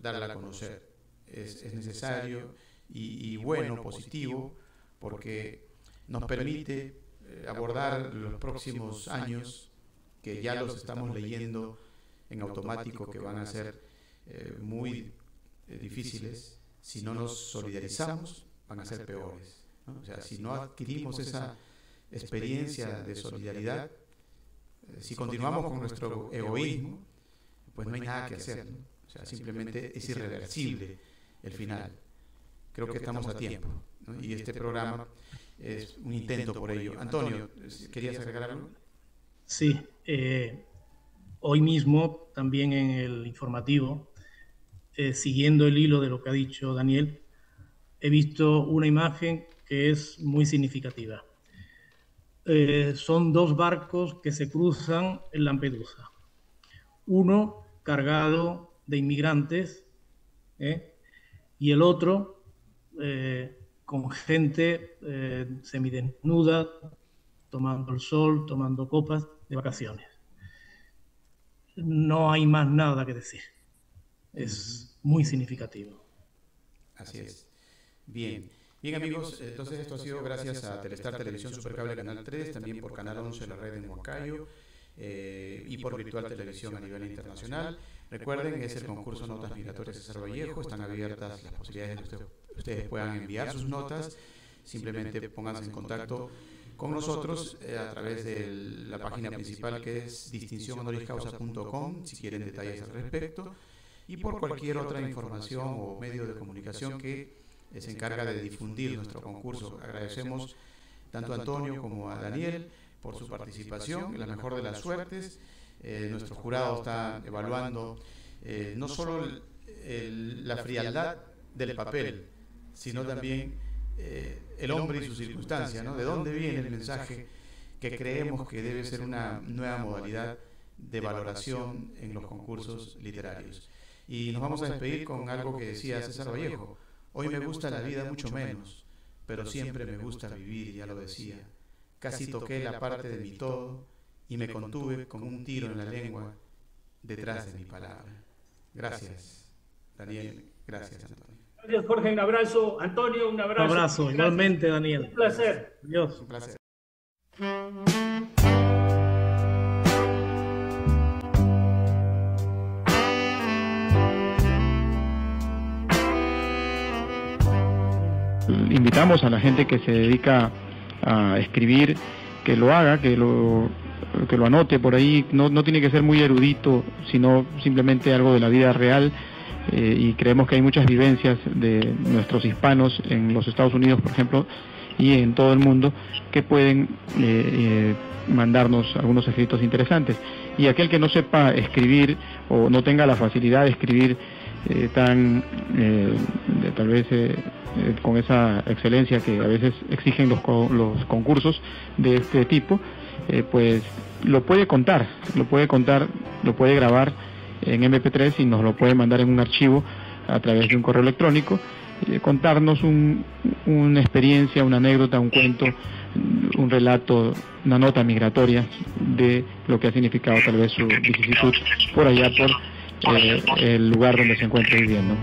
S3: darla a conocer? Es necesario y bueno, positivo, porque nos permite abordar los próximos años, que ya los estamos leyendo en automático, que van a ser muy difíciles. Si no nos solidarizamos, van a ser peores, ¿no? O sea, si no adquirimos esa experiencia de solidaridad, Si continuamos con nuestro egoísmo, pues no hay nada que hacer, ¿no? O sea, simplemente es irreversible el final. Creo que estamos a tiempo, ¿no? Y este programa es un intento por ello. Antonio, ¿querías agregar algo?
S4: Sí, hoy mismo también en el informativo, siguiendo el hilo de lo que ha dicho Daniel, he visto una imagen que es muy significativa. Son dos barcos que se cruzan en Lampedusa. Uno cargado de inmigrantes y el otro con gente semidesnuda, tomando el sol, tomando copas de vacaciones. No hay más nada que decir. Es muy significativo.
S3: Así es. Bien. Bien, amigos, entonces esto ha sido gracias a Telestar Televisión Supercable Canal 3, también por Canal 11, la red en Huancayo, y por Virtual Televisión a nivel internacional. Recuerden, es el concurso Notas Migratorias César Vallejo, están abiertas las posibilidades de que ustedes puedan enviar sus notas. Simplemente pónganse en contacto con nosotros a través de la página principal, que es distincionhonoriscausa.com, si quieren detalles al respecto, y por cualquier otra información o medio de comunicación que se encarga de difundir nuestro concurso. Agradecemos tanto a Antonio como a Daniel por su participación, la mejor de las suertes. Nuestro jurado está evaluando no solo la frialdad del papel, sino también el hombre y su circunstancia, ¿no? De dónde viene el mensaje que creemos que debe ser una nueva modalidad de valoración en los concursos literarios. Y nos vamos a despedir con algo que decía César Vallejo: hoy me gusta la vida mucho menos, pero siempre me gusta vivir, ya lo decía. Casi toqué la parte de mi todo y me contuve como un tiro en la lengua detrás de mi palabra. Gracias, Daniel. Gracias, Antonio.
S5: Gracias, Jorge. Un abrazo. Antonio, un abrazo.
S4: Un abrazo,
S5: gracias.
S4: Igualmente, Daniel.
S5: Un placer.
S4: Adiós.
S3: Un placer.
S6: Invitamos a la gente que se dedica a escribir que lo haga, que lo anote por ahí. No tiene que ser muy erudito, sino simplemente algo de la vida real, y creemos que hay muchas vivencias de nuestros hispanos en los Estados Unidos, por ejemplo, y en todo el mundo, que pueden mandarnos algunos escritos interesantes. Y aquel que no sepa escribir o no tenga la facilidad de escribir tal vez con esa excelencia que a veces exigen los concursos de este tipo, pues lo puede contar, lo puede grabar en MP3 y nos lo puede mandar en un archivo a través de un correo electrónico, contarnos una experiencia, una anécdota, un cuento, un relato, una nota migratoria de lo que ha significado tal vez su vicisitud por allá, por el lugar donde se encuentra viviendo.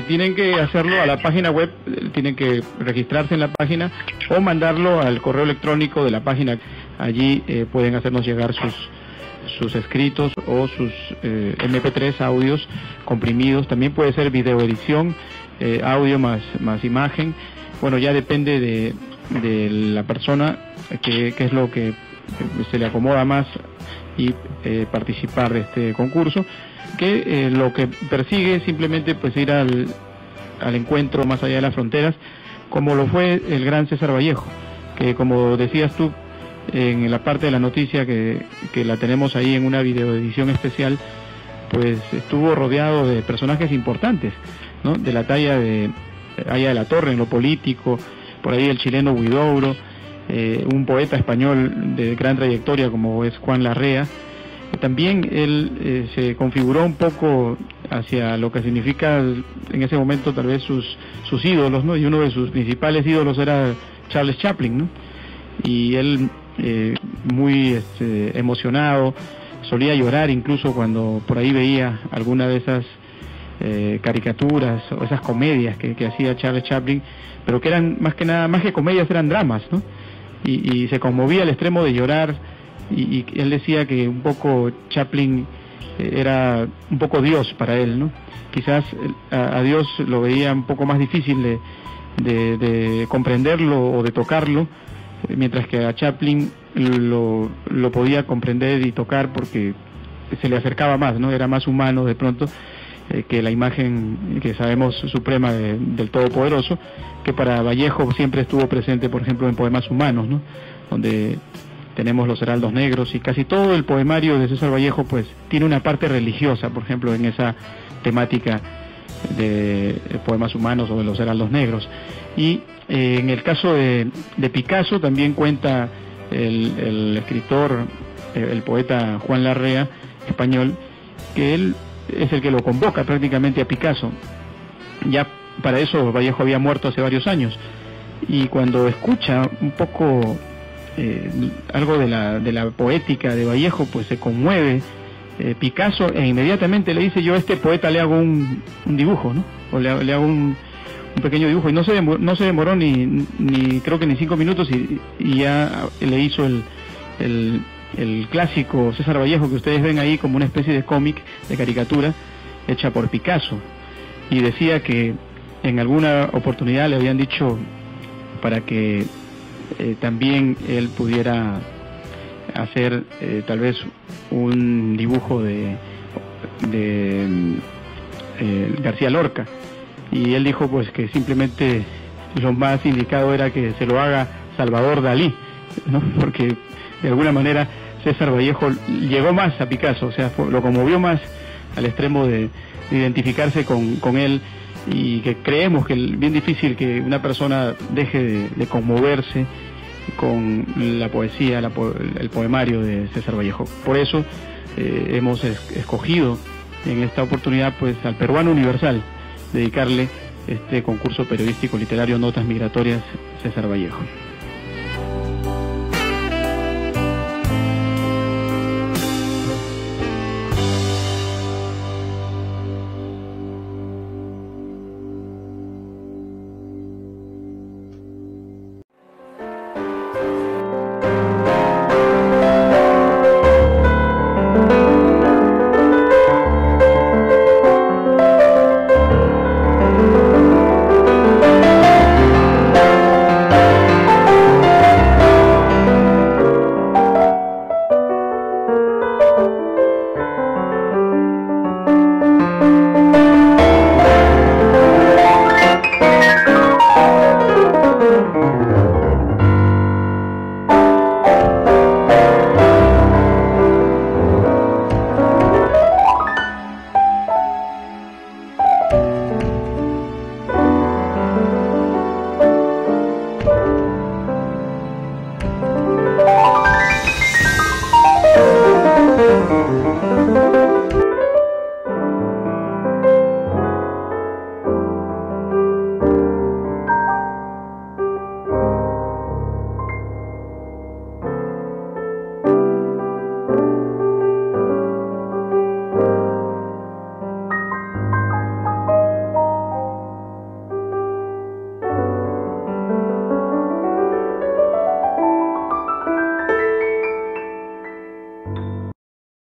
S6: Tienen que hacerlo a la página web, tienen que registrarse en la página o mandarlo al correo electrónico de la página. Allí pueden hacernos llegar sus escritos o sus MP3 audios comprimidos. También puede ser videoedición, audio más imagen. Bueno, ya depende de la persona qué es lo que se le acomoda más y participar de este concurso, que lo que persigue es simplemente pues ir al encuentro más allá de las fronteras, como lo fue el gran César Vallejo, que como decías tú en la parte de la noticia que la tenemos ahí en una videoedición especial, pues estuvo rodeado de personajes importantes, ¿no? De la talla de Aya de la Torre en lo político, por ahí el chileno Huidobro, un poeta español de gran trayectoria como es Juan Larrea. También él se configuró un poco hacia lo que significa en ese momento tal vez sus ídolos, ¿no? Y uno de sus principales ídolos era Charles Chaplin, ¿no? Y él muy emocionado, solía llorar incluso cuando por ahí veía alguna de esas caricaturas o esas comedias que hacía Charles Chaplin, pero que eran más que comedias, eran dramas, ¿no? Y se conmovía al extremo de llorar, y él decía que un poco Chaplin era un poco Dios para él, ¿no? Quizás a Dios lo veía un poco más difícil de comprenderlo o de tocarlo, mientras que a Chaplin lo podía comprender y tocar porque se le acercaba más, ¿no? Era más humano de pronto que la imagen que sabemos suprema del Todopoderoso, que para Vallejo siempre estuvo presente, por ejemplo, en Poemas Humanos, ¿no? Donde tenemos los heraldos negros, y casi todo el poemario de César Vallejo pues tiene una parte religiosa, por ejemplo, en esa temática de Poemas Humanos o de los heraldos negros. Y en el caso de Picasso también cuenta el escritor, el poeta Juan Larrea, español, que él es el que lo convoca prácticamente a Picasso. Ya para eso Vallejo había muerto hace varios años, y cuando escucha un poco algo de la poética de Vallejo, pues se conmueve Picasso, e inmediatamente le dice: yo a este poeta le hago un dibujo, ¿no? O le hago un pequeño dibujo, y no se demoró ni creo que ni 5 minutos, y ya le hizo el clásico César Vallejo que ustedes ven ahí, como una especie de cómic, de caricatura hecha por Picasso. Y decía que en alguna oportunidad le habían dicho para que también él pudiera hacer tal vez un dibujo de García Lorca, y él dijo pues que simplemente lo más indicado era que se lo haga Salvador Dalí, ¿no? Porque de alguna manera César Vallejo llegó más a Picasso, o sea, lo conmovió más al extremo de identificarse con él, y que creemos que es bien difícil que una persona deje de conmoverse con la poesía, el poemario de César Vallejo. Por eso hemos escogido en esta oportunidad pues al peruano universal dedicarle este concurso periodístico literario Notas Migratorias César Vallejo.